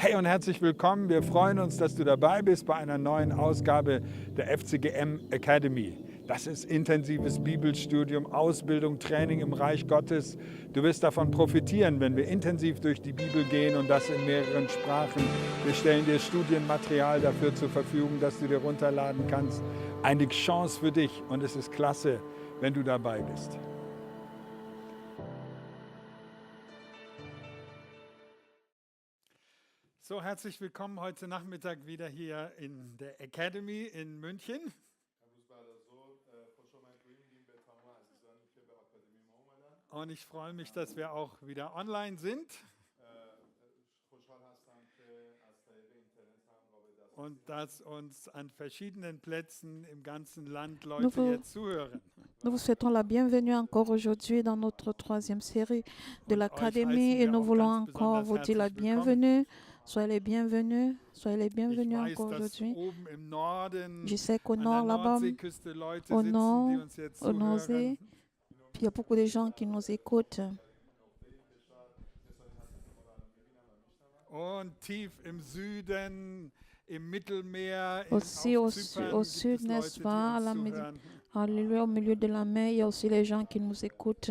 Hey und herzlich willkommen. Wir freuen uns, dass du dabei bist bei einer neuen Ausgabe der FCGM Academy. Das ist intensives Bibelstudium, Ausbildung, Training im Reich Gottes. Du wirst davon profitieren, wenn wir intensiv durch die Bibel gehen und das in mehreren Sprachen. Wir stellen dir Studienmaterial dafür zur Verfügung, dass du dir runterladen kannst. Eine Chance für dich und es ist klasse, wenn du dabei bist. So, herzlich willkommen heute Nachmittag wieder hier in der Academy in München. Und ich freue mich, dass wir auch wieder online sind. Und dass uns an verschiedenen Plätzen im ganzen Land Leute jetzt zuhören. Nous vous souhaitons la bienvenue encore aujourd'hui dans notre troisième série de l'Académie et nous voulons encore vous dire la bienvenue. Soyez les bienvenus encore aujourd'hui. Je sais qu'au nord, là-bas, au nord, au Nordsee, il y a beaucoup de gens qui nous écoutent. Und tief im Süden, im Mittelmeer, Aussi au sud, n'est-ce pas, Alléluia, au milieu de la mer, il y a aussi les gens qui nous écoutent.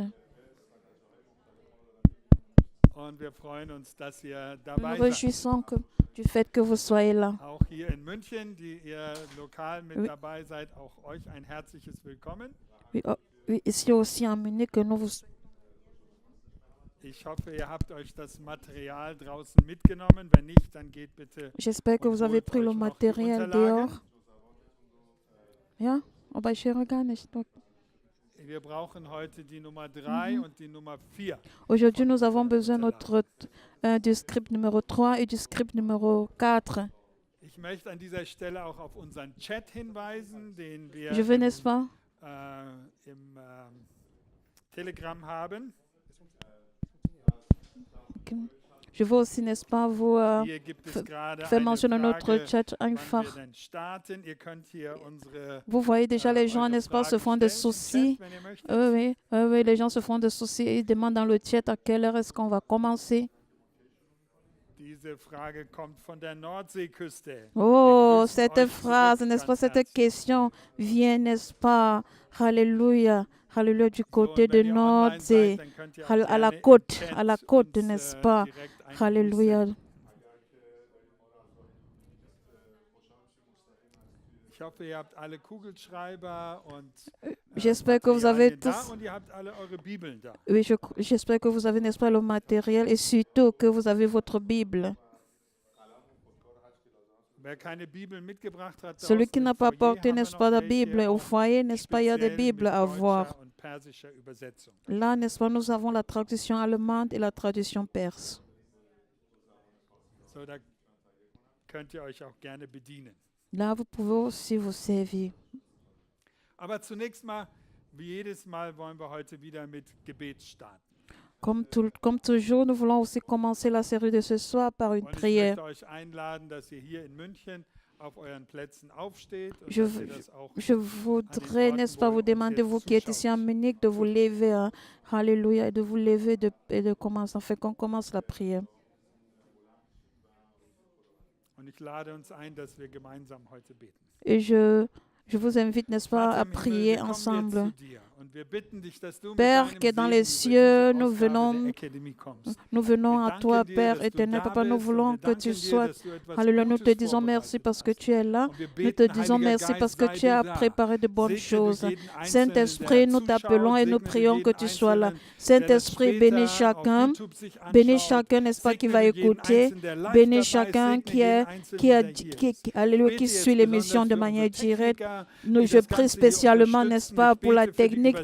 Und wir freuen uns, dass ihr Nous dabei nous seid. réjouissons du fait que vous soyez là. Auch hier in München, die ihr lokal mit dabei seid, auch euch ein herzliches Willkommen. Oui, ici aussi en Munich, que nous vous... Ich hoffe, ihr habt euch das Material draußen mitgenommen. Wenn nicht, dann geht bitte. J'espère que vous avez pris le matériel dehors. Ja, aber ich höre gar nicht. Wir brauchen heute die Nummer 3 und die Nummer 4. Aujourd'hui, nous avons besoin du script numéro 3 et du script numéro 4. Ich möchte an dieser Stelle auch auf unseren Chat hinweisen, den wir Je veux, n'est-ce pas, im Telegram haben. je veux aussi, n'est-ce pas, vous Hier gibt es gerade faire eine mentionner notre Frage, chat wann einfach. wir denn starten. Ihr könnt hier unsere Vous voyez déjà les gens, eure n'est-ce pas, se Fragen font des stellen im soucis. Chat, wenn ihr möchtet. Oui, les gens se font des soucis et ils demandent dans le chat à quelle heure est-ce qu'on va commencer. Diese Frage kommt von der Nordseeküste. Oh, Wir grüßen cette euch phrase, zurück n'est-ce pas, ganz cette herzlich. question vient, n'est-ce pas, Alléluia, Alléluia, du So, côté und de wenn ihr online Nordsee, seid, dann könnt ihr auch à la gerne im côte, Chat à la côte, uns, n'est-ce pas, direkt einen Gruß Alléluia. senden. Ich hoffe, ihr habt alle Kugelschreiber und J'espère que vous avez Materialien da tous, und ihr habt alle eure Bibeln da. oui, j'espère que vous avez, n'est-ce pas, le matériel et surtout que vous avez votre Bible. Wer keine Bibel mitgebracht hat, Celui qui draußen n'a im pas Foyer apporté, haben wir n'est-ce pas, noch la welche Bible au auf foyer, n'est-ce pas, il y a des speziell Bibles mit à deutscher voir. und persischer Übersetzung. Là, n'est-ce pas, nous avons la traduction allemande et la traduction perse. So, da könnt ihr euch auch gerne bedienen. Là, vous pouvez aussi vous servir. Aber zunächst mal, wie jedes Mal, wollen wir heute wieder mit Gebet starten. Comme toujours, nous voulons aussi commencer la série de ce soir par une Und ich prière. möchte euch einladen, dass ihr hier in München auf euren Plätzen aufsteht und Je, dass ihr das auch je voudrais, n'est-ce pas, vous demander, vous qui êtes ici en Munich, de vous lever, hein. Alléluia, et de vous lever et de commencer, afin qu'on commence la prière. und ich lade uns ein, dass wir gemeinsam heute beten. Et je vous invite, n'est-ce pas, Vater à im Himmel, prier wir kommen jetzt ensemble. zu dir und wir bitten dich, dass du mit Père deinem qui est dans Segen les über cieux, diese nous Ausgabe venons, der Academy kommst. nous venons Wir à toi, danken dir, Père dass du éternel. da Papa, nous bist, voulons und wir que tu danken dir, sois. dass du etwas Alléluia, nous te Gutes disons merci vorbereitet parce que hast. tu es là. Und wir Nous te beten, disons Heiliger merci Geist, parce que sei tu as du da. préparé de bonnes Segne du choses. jeden Einzelnen, Saint-Esprit, der nous t'appelons et nous zuschaut, prions segne que du tu jeden sois là. Einzelnen, der das Saint-Esprit, später bénis auf chacun. YouTube sich Bénis anschaut. chacun, n'est-ce pas, qui Segne va du jeden écouter. Einzelnen, der live Bénis dabei ist. chacun Segne qui, jeden est, Einzelnen, qui, a, der hier qui, ist. alléluia, Bete qui jetzt suit l'émission besonders de für manière unsere directe. Techniker, Nous, die je das prie Ganze hier spécialement, n'est-ce unterstützen. pas, Ich pour la bete für die technique. Je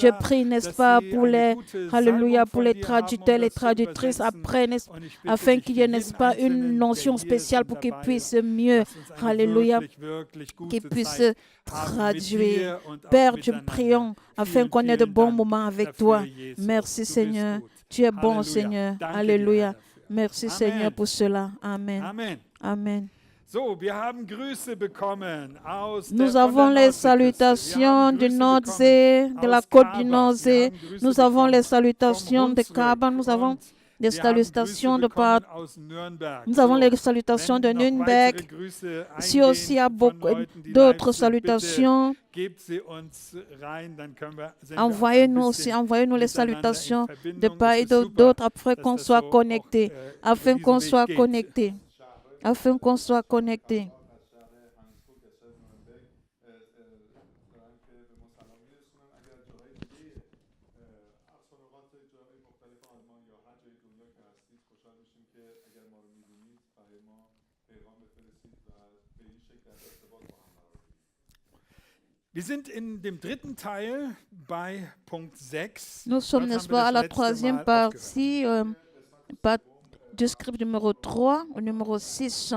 Übersetzer, prie, n'est-ce dass pas, sie pour eine les, gute alléluia, Salbung pour von les dir haben, um traducteurs, les das zu traductrices. übersetzen. Après, n'est-ce Und ich bitte afin dich qu'il für y ait, n'est-ce jeden pas, une Einzelnen, notion der hier ist spéciale und pour qu'ils dabei puissent ist. mieux, Lass uns eine alléluia, wirklich qu'ils gute puissent Zeit haben mit traduire. dir und auch Père, te miteinander. prions afin Vielen, qu'on ait de vielen bons Dank moments avec dafür, toi. Jesus. Merci, Du bist Seigneur. gut. Tu es bon, Halleluja. Seigneur. Danke dir, Alléluia. Herr, dafür. Merci, Seigneur, Amen. pour cela. Amen. Amen. Amen. So, wir haben Grüße bekommen aus Nous von avons der les Nordseeküste. Wir salutations haben du Grüße Nordsee, bekommen de la aus côte du Kaba. Wir Nordsee. haben Grüße Nous avons les bekommen vom salutations de Hunsrück Kaba. Nous avons und des Wir haben Grüße salutations de bekommen part. aus Nürnberg. Nous avons So, les salutations de wenn noch weitere Nürnberg. Grüße Si aussi il y a eingehen von beaucoup Leuten, die live d'autres sind, bitte salutations, gebt sie uns rein, dann sind wir auch ein envoyez-nous aussi, bisschen envoyez-nous les miteinander in salutations de Verbindung. part Es et ist super, d'autre afin dass qu'on das soit so auch connecté, über afin qu'on diesen soit Weg geht. connecté, afin qu'on soit connecté. Wir sind in dem dritten Teil bei Punkt 6. Nous sommes, Dort n'est-ce haben wir pas, à das la letzte troisième Mal aufgehört. partie du script numéro 3 au numéro 6.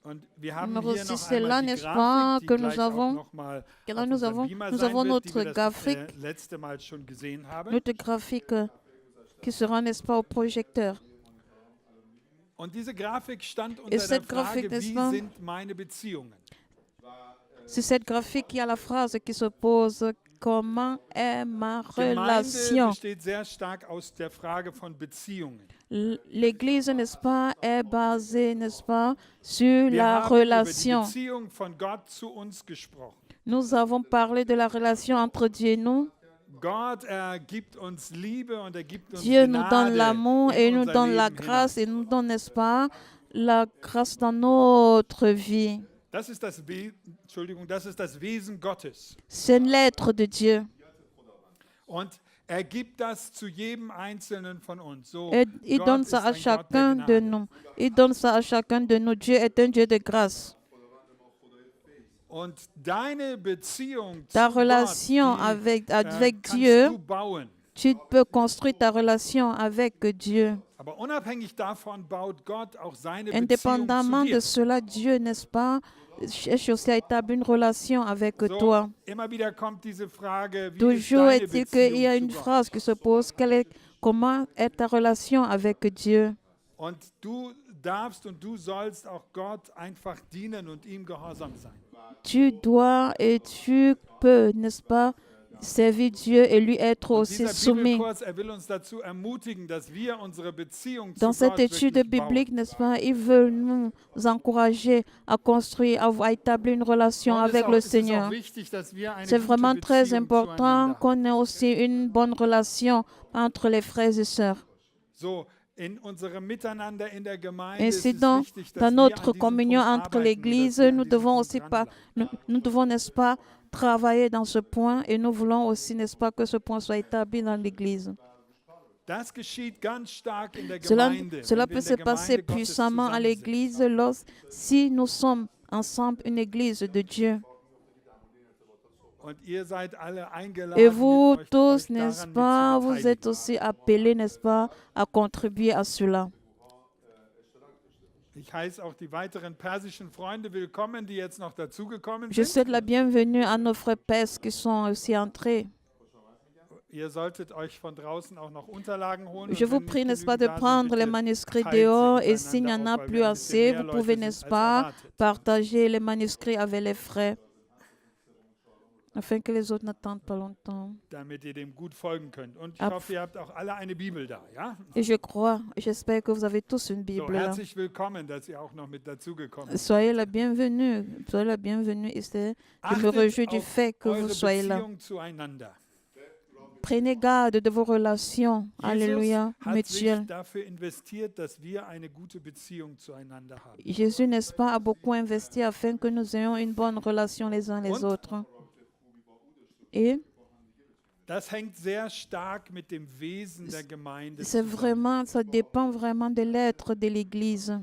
Und wir haben Numéro hier 6, noch c'est là, einmal die n'est-ce pas, Grafik, die que nous gleich auch avons, noch mal que là auf nous unserem avons, Beamer nous sein avons wird, die notre wir das graphique, letzte Mal schon gesehen haben. notre graphique qui sera, n'est-ce pas, au projecteur. Und diese Grafik stand Et unter der cette Frage, graphique, n'est-ce wie pas, sind meine Beziehungen? c'est cette graphique qui a la phrase qui se pose, comment est ma Gemeinde relation? besteht sehr stark aus der Frage von Beziehungen. L'Église, n'est-ce pas, est basée, n'est-ce pas, sur Wir la haben über die relation. Beziehung von Gott zu uns gesprochen. Nous avons parlé de la relation entre Dieu et nous. Gott, gibt uns Liebe und gibt uns Dieu nous donne Gnade l'amour et in nous unser donne la Leben grâce hinein. et nous donne, n'est-ce pas, la grâce dans notre vie. Das ist das Wesen Gottes. C'est l'être de Dieu. Und gibt das zu jedem Einzelnen von uns. So, Et il Gott donne ist ça à ein Gott der chacun de Gnade. nous. Il donne ça à chacun de nous. Dieu est un Dieu de grâce. Und deine Beziehung Ta zu relation Gott, avec kannst Dieu, du bauen. tu peux construire ta relation avec Dieu. Aber unabhängig davon baut Gott auch seine Indépendamment Beziehung de zu dir. cela, Dieu, n'est-ce pas, cherche aussi à établir une relation avec So, toi. immer wieder kommt diese Frage, wie ist Toujours deine est-il qu'il y a Beziehung une zu Gott? phrase qui se pose, comment est ta relation avec Dieu? Und du darfst und du sollst auch Gott einfach dienen und ihm gehorsam sein. Tu dois et tu peux, n'est-ce pas, servir Dieu et lui être Und aussi dieser soumis. Bibelkurs, will uns dazu ermutigen, dass wir unsere Beziehung zu Dans cette Gott étude wirklich biblique, bauen. n'est-ce pas, il veut nous encourager à construire, à établir une relation Und avec le Seigneur. C'est vraiment très important qu'on ait aussi une bonne relation entre les frères et sœurs. So, in unserem Miteinander in der Gemeinde Ainsi, ist es dans wichtig, dass dans wir an notre diesem communion Punkt entre arbeiten und l'Église, dass wir an nous diesem devons Punkt aussi pas, dranbleiben. nous devons, n'est-ce pas, travailler dans ce point et nous voulons aussi, n'est-ce pas, que ce point soit établi dans l'Église. Das geschieht ganz stark in der Cela Gemeinde. cela wenn wir peut in se der passer Gemeinde Gottes puissamment à zusammensitzen. l'Église si nous sommes ensemble une Église de Dieu. Und ihr seid alle eingeladen, Et vous euch tous, n'est-ce daran pas, vous mitzubeteiligen. êtes aussi appelés, n'est-ce pas, à contribuer à cela. Ich heiße auch die weiteren persischen Freunde willkommen, die jetzt noch dazugekommen Je sind. souhaite la bienvenue à nos frères perses qui sont aussi entrés. Ihr solltet euch von draußen auch noch Unterlagen holen. Je und vous wenn prie, nicht n'est-ce pas, de genügend da sind, prendre les bitte manuscrits teilt sie dehors et s'il n'y en untereinander a auf, weil plus wir ein bisschen assez, mehr vous Leute pouvez, sind n'est-ce als pas, erwartet. partager les manuscrits avec les frères afin que les autres n'attendent pas longtemps. Damit ihr dem gut folgen könnt. Und ich Ab- hoffe, ihr habt auch alle eine Bibel da. Ja? Et je crois, j'espère que vous avez tous une So, Bible là. herzlich willkommen, dass ihr auch noch mit dazugekommen seid. Soyez la bienvenue, soyez la bienvenue et je me Achtet réjouis du auf fait que vous eure soyez là. Beziehung zueinander. Prenez garde de vos relations, Jesus alléluia, hat sich mutuelles. dafür investiert, dass wir eine gute Beziehung zueinander haben. Jésus, n'est-ce pas, a beaucoup investi afin que nous ayons une bonne relation les uns les Und? autres. Et Das hängt sehr stark mit dem Wesen der Gemeinde c'est zusammen. vraiment, ça dépend vraiment de l'être de l'Église.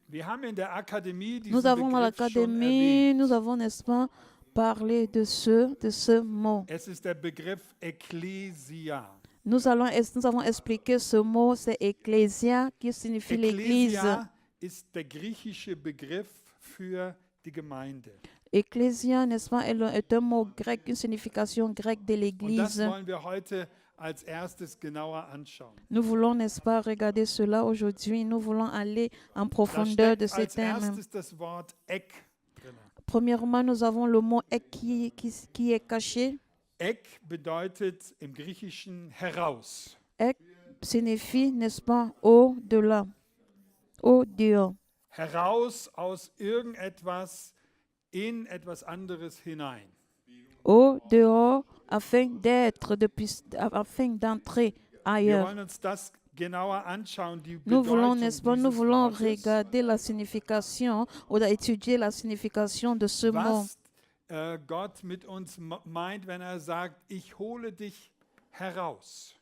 Wir haben in der Akademie diesen Nous avons dans Begriff schon l'académie, erwähnt. nous avons, n'est-ce pas, parlé de ce mot. Es ist der Begriff Ekklesia. Nous avons expliqué ce mot, c'est ecclésia, qui signifie l'Église. Ekklesia ist der griechische Begriff für die Gemeinde. Ecclésia, n'est-ce pas, est un mot grec, une signification grecque de Und das l'Église. wollen wir heute als erstes genauer anschauen. Nous voulons, n'est-ce pas, regarder cela aujourd'hui. Nous voulons aller en Da profondeur de steckt ces als thèmes. erstes das Wort Eck drin. Premièrement, nous avons le mot ek qui est caché. Eck bedeutet im Griechischen heraus. Ek signifie, n'est-ce pas, au-delà, au-dehors. Heraus aus irgendetwas in etwas anderes hinein. Au-dehors, afin d'entrer Wir ailleurs. wollen uns das genauer anschauen, die Nous voulons, Bedeutung n'est-ce pas, nous dieses voulons Wortes. regarder la signification oder étudier la signification de ce mot. Was Gott mit uns meint, wenn er sagt, ich hole dich heraus.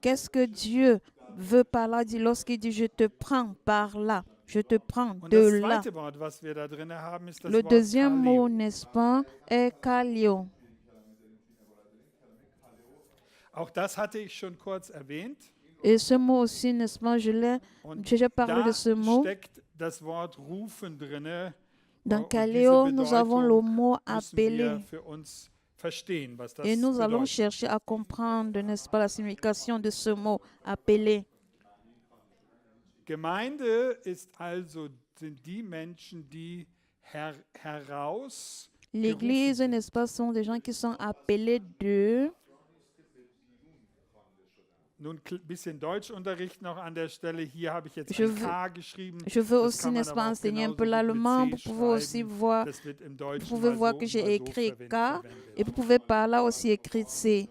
Qu'est-ce que Dieu veut par là dit lorsqu'il dit je te prends par là, je te prends Und de das là. zweite Wort, was wir da drin haben, ist das Le Wort deuxième mot, Kaleo. n'est-ce pas, est kalio. Auch das hatte ich schon kurz erwähnt. Et ce mot aussi, n'est-ce pas, Und j'ai déjà parlé da de ce mot. steckt das Wort rufen drin. Dans Und diese kaleo, nous avons le Bedeutung mot müssen wir appeler. für uns verstehen, was das Et nous allons bedeutet. chercher à comprendre, n'est-ce pas, la signification de ce mot appeler. Gemeinde sind die Menschen, die heraus L'Église, n'est-ce pas, sont des gens qui sont appelés de. Nun ein bisschen Deutschunterricht noch an der Stelle. Hier habe ich jetzt Je ein veux- K geschrieben. Je veux Das aussi, kann man n'est-ce pas, aber auch enseigner un peu genauso gut l'allemand. mit Vous C pouvez aussi schreiben. voir, Das wird im vous Deutschen pouvez mal voir so que und j'ai mal so écrit K verwendet. et vous pouvez par là aussi écrire C.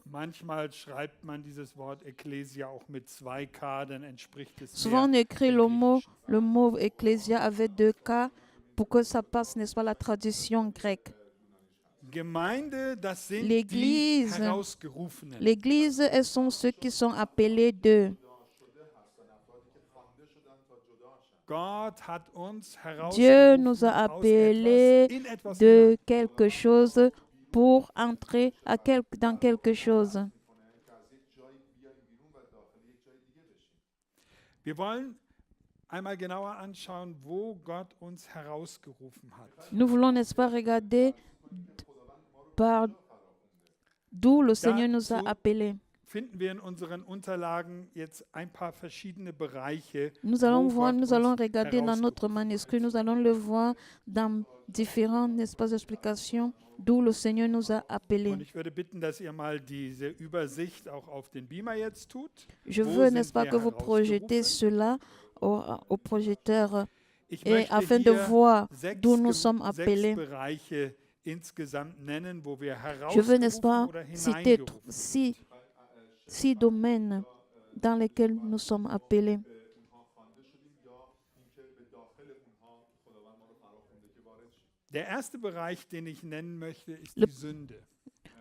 Manchmal schreibt man dieses Wort Ekklesia auch mit 2K, dann entspricht es Souvent, on mehr écrit dem le mot ecclésia avec 2 K pour que ça passe, n'est-ce pas, la traduction grecque. Gemeinde, das sind die L'église, Herausgerufenen. l'église, elles sont ceux qui sont appelés d'eux. Gott hat uns Dieu nous a herausgerufen aus appelés etwas in etwas de hinein. quelque chose pour entrer dans quelque chose. Wir wollen einmal genauer anschauen, wo Gott uns herausgerufen hat. Nous voulons, n'est-ce pas, regarder par d'où le Seigneur nous a Dazu appelés. finden wir in unseren Unterlagen jetzt ein paar verschiedene Bereiche, Nous allons wo voir, Gott nous allons uns regarder dans notre herausgerufen manuscrit, nous allons le voir dans différentes, n'est-ce pas, explications d'où le Seigneur nous a hat. appelés. Und ich würde bitten, dass ihr mal diese Übersicht auch auf den Beamer jetzt tut. Je Wo veux, sind n'est-ce pas, wir que vous projetez herausgerufen? cela au projecteur Ich et möchte afin de hier voir d'où nous sechs sommes appelés. Bereiche insgesamt nennen, wo wir Je veux, n'est-ce pas, herausgerufen oder citer hineingerufen. six domaines dans lesquels nous sommes appelés. Der erste Bereich, den ich nennen möchte, ist Le- die Sünde.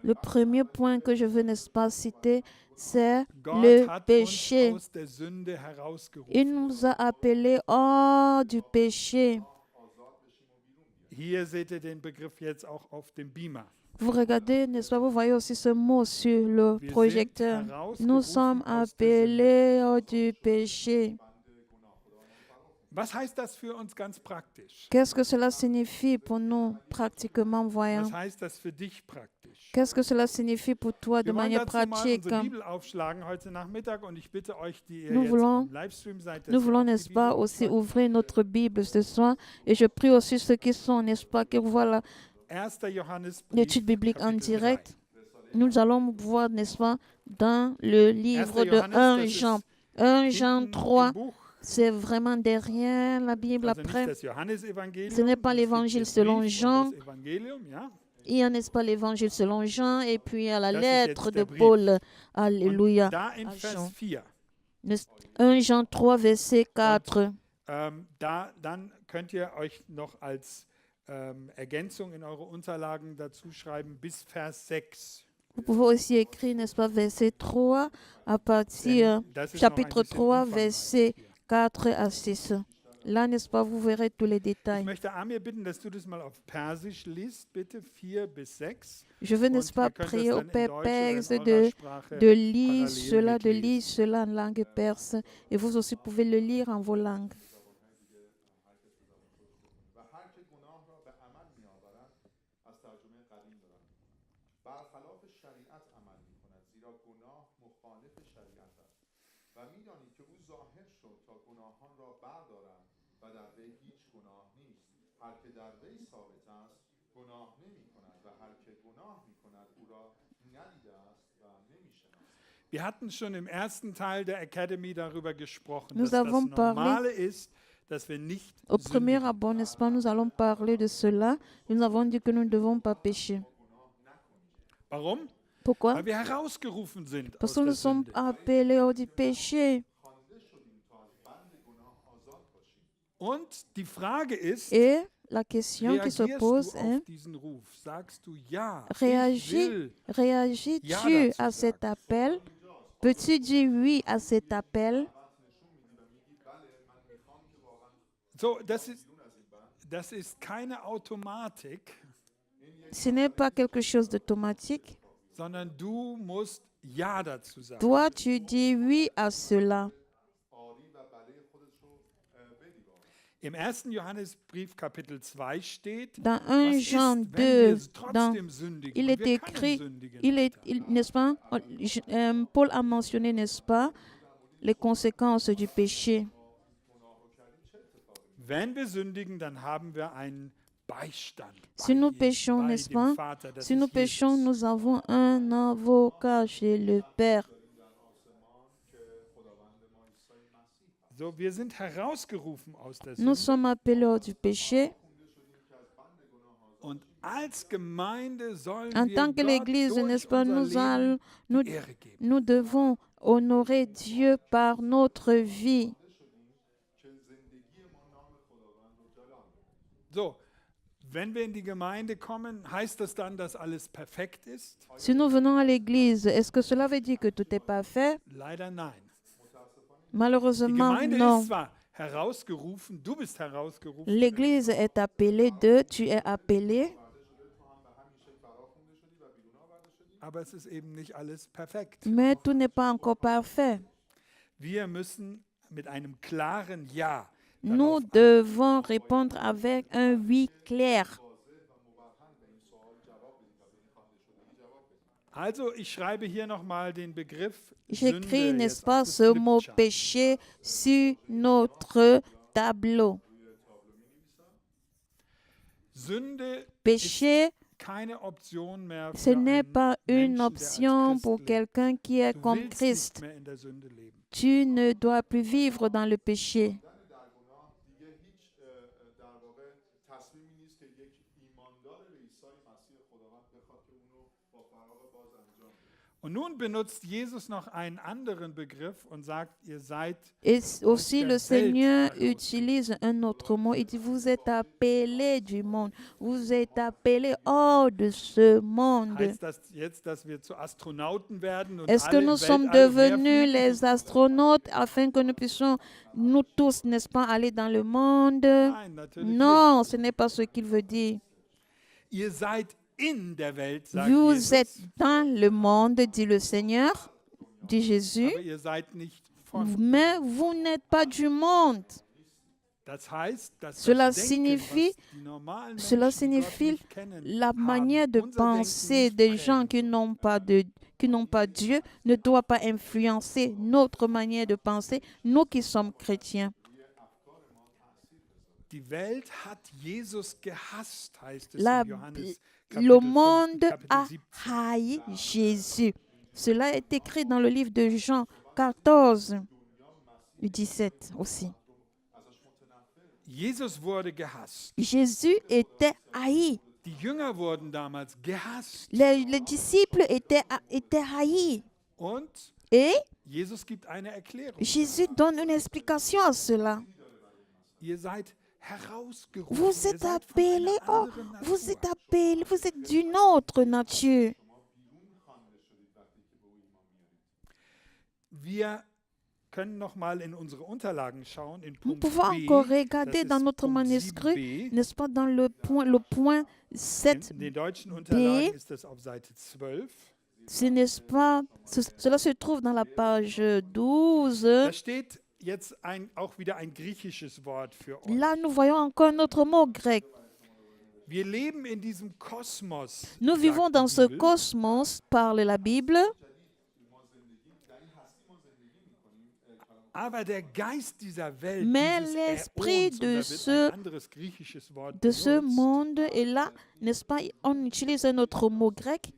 Le premier point que je veux, n'est-ce pas, citer, c'est Gott le hat péché. uns aus der Sünde herausgerufen. Il nous a appelés hors du péché. Hier seht ihr den Begriff jetzt auch auf dem Beamer. Vous regardez, n'est-ce pas, vous voyez aussi ce mot sur le Wir projecteur. sind herausgerufen Nous sommes aus der Sünde. appelés hors du péché. Was heißt das für uns ganz praktisch? Qu'est-ce que cela signifie pour nous, pratiquement voyant? Was heißt das für dich praktisch? Qu'est-ce que cela signifie pour toi de Wir wollen manière dazu mal pratique? unsere Bibel aufschlagen heute Nachmittag und ich bitte euch, die ihr Nous jetzt voulons- im Livestream seid, dass Nous ihr voulons, auch die n'est-ce Bibel pas, aussi aufschlagt. ouvrir notre Bible ce soir. Et je prie aussi ceux qui sont, n'est-ce pas, qui voient 1. Johannesbrief, l'étude biblique en Kapitel 3. direct. Nous allons voir, n'est-ce pas, dans le livre de 1 Jean. 1 Jean Hinten im 3, Buch, c'est vraiment derrière la Bible also nicht après. das Johannesevangelium, Ce n'est pas es gibt l'évangile den selon Brief und Jean. das Evangelium, ja? Il y a, n'est-ce pas, l'évangile selon Jean et puis à la Das ist lettre jetzt de der Brief. Paul. Alléluia. Und da in à Vers Jean. 4, 1 Jean 3, verset 4. dann könnt ihr euch noch als Ergänzung in eure Unterlagen dazu schreiben bis Vers 6. Vous pouvez aussi écrire, n'est-ce pas, verset 3 à partir, Denn das ist noch ein chapitre bisschen 3, umfangreich verset hier. 4 à 6. Là, n'est-ce pas, vous verrez tous les Ich détails. möchte Amir bitten, dass du das mal auf Persisch liest, bitte 4 bis 6. Je veux, Und n'est-ce pas, ihr könnt prier das au dann in Père Deutsch oder Perse in eurer de Sprache lire parallel cela, de mitlesen. lire cela en langue perse. Et vous aussi pouvez le lire en vos langues. و هر که گناه را به عمل می‌آورد از ترجمه قدیم دارم برخلاف شریعت عمل می‌کند زیرا گناه مخالف شریعت است و می‌دانید که او ظاهر شد تا گناهان را بردارد و در وی هیچ گناه نیست هر که در وی ثابت است گناه نمی‌کند و هر که گناه می‌کند او را Wir hatten schon im ersten Teil der Academy darüber gesprochen, Nous dass das avons parlé Normale ist, dass wir nicht au premier sündigen. abord, n'est-ce pas, nous allons parler de cela. Nous avons dit que nous ne devons pas pécher. Warum? Pourquoi? Weil wir herausgerufen sind Parce aus que der nous sommes Sünde. appelés au du péché. Und die Frage ist, Et la question qui se reagierst pose du est, auf diesen Ruf? Sagst du ja, ich will réagis-tu Ja dazu à cet sagen. appel? Peux-tu dire oui à cet appel? So, das ist keine Automatik, Ce n'est pas quelque chose d'automatique. sondern du musst Ja dazu sagen. Toi, tu dis oui à cela. Im 1. Johannesbrief Kapitel 2 steht, Dans was 1 ist, Jean wenn 2, wir trotzdem sündigen? il Und est wir können écrit, sündigen. n'est-ce pas? Paul a mentionné, n'est-ce pas, les conséquences du péché. Wenn wir sündigen, dann haben wir einen Beistand. Si nous péchons, bei n'est-ce dem pas? Vater, das Si nous ist péchons, Jesus. nous avons un avocat chez le Père. So, wir sind herausgerufen aus der Nous Sünde. sommes appelés hors du péché. Und als Gemeinde sollen En wir tant que Gott l'Église, durch n'est-ce pas, unser Leben nous, die Ehre geben. nous devons honorer Dieu par notre vie. So, wenn wir in die Gemeinde kommen, heißt das dann, dass alles perfekt ist? Si nous venons à l'Église, est-ce que cela veut dire que tout est parfait? Leider nein. Die Malheureusement, Gemeinde non. ist zwar herausgerufen, du bist herausgerufen, L'Église est appelée de, tu es appelé, aber es ist eben nicht alles perfekt. mais tout n'est pas encore parfait. Wir müssen mit einem klaren Ja. Nous devons répondre avec un oui clair. Also, ich schreibe hier nochmal den Begriff J'écris, Sünde n'est-ce jetzt pas, auf das ce mot Flipchart. péché sur notre tableau. Sünde Péché, keine Option mehr ce für n'est einen pas une Menschen, der als option Christ pour lebt. quelqu'un qui est Du comme willst Christ. nicht mehr in der Sünde leben. Tu ne dois plus vivre dans le péché. دیگه هیچ در واقع تصمیمی نیست که یک ایماندار به عیسی مسیح خداوند بخواد که اونو با فراغ باز انجام بده. Und nun benutzt Jesus noch einen anderen Begriff und sagt, ihr seid Et aussi, der le Seigneur Welt utilise un autre mot. Il dit, vous êtes appelés du monde. Vous êtes appelés hors de ce monde. heißt das jetzt, dass wir zu Astronauten werden und Est-ce que alle im nous sommes Weltall devenus umherfliegen? les astronautes afin que nous puissions, nous tous, n'est-ce pas, aller dans le monde? Nein, natürlich Non, ce n'est pas ce qu'il veut dire. nicht. Ihr seid in der Welt, sagt Vous Jesus, êtes dans le monde, dit le Seigneur, dit Jésus, aber ihr seid nicht von. mais vous n'êtes pas du monde. Das heißt, dass Cela das Denken, signifie- was die normalen Cela Menschen, die Gott signifie nicht kennen, La haben, manière de unser penser Denken des nicht gens prägen. qui n'ont pas Dieu ne doit pas influencer notre manière de penser, nous qui sommes chrétiens. Die Welt hat Jesus gehasst, heißt es La- in Johannes Le Kapitel 5, monde Kapitel a 17. haï Jésus. Cela est écrit dans le livre de Jean 14, 17 aussi. Jesus wurde gehasst. Jésus était haï. Die Jünger wurden damals gehasst. Les disciples étaient haïs. Und Et Jesus gibt eine Erklärung. Jésus donne une explication à cela. Ihr seid herausgerufen. Vous Ihr êtes seid von appelés, einer oh, anderen vous êtes Natur. appelés, vous êtes d'une autre nature. Wir können noch mal in unsere Unterlagen schauen, in Nous Punkt pouvons B. encore Das regarder dans ist notre Punkt manuscrit, 7b. n'est-ce pas, dans le point In 7. den deutschen Unterlagen ist das auf Seite 12. Ce n'est pas, cela se trouve dans la page 12. Da steht jetzt auch wieder ein griechisches Wort für euch. Là, nous voyons encore un autre mot grec. Wir leben in diesem Kosmos. Nous sagt vivons die dans ce Bibel. cosmos, parle la Bible, Aber der Geist dieser Welt, Mais dieses l'esprit Äons, und da de wird ce- ein anderes griechisches Wort de ce benutzt, monde. Et là, n'est-ce pas, on utilise un autre mot grec.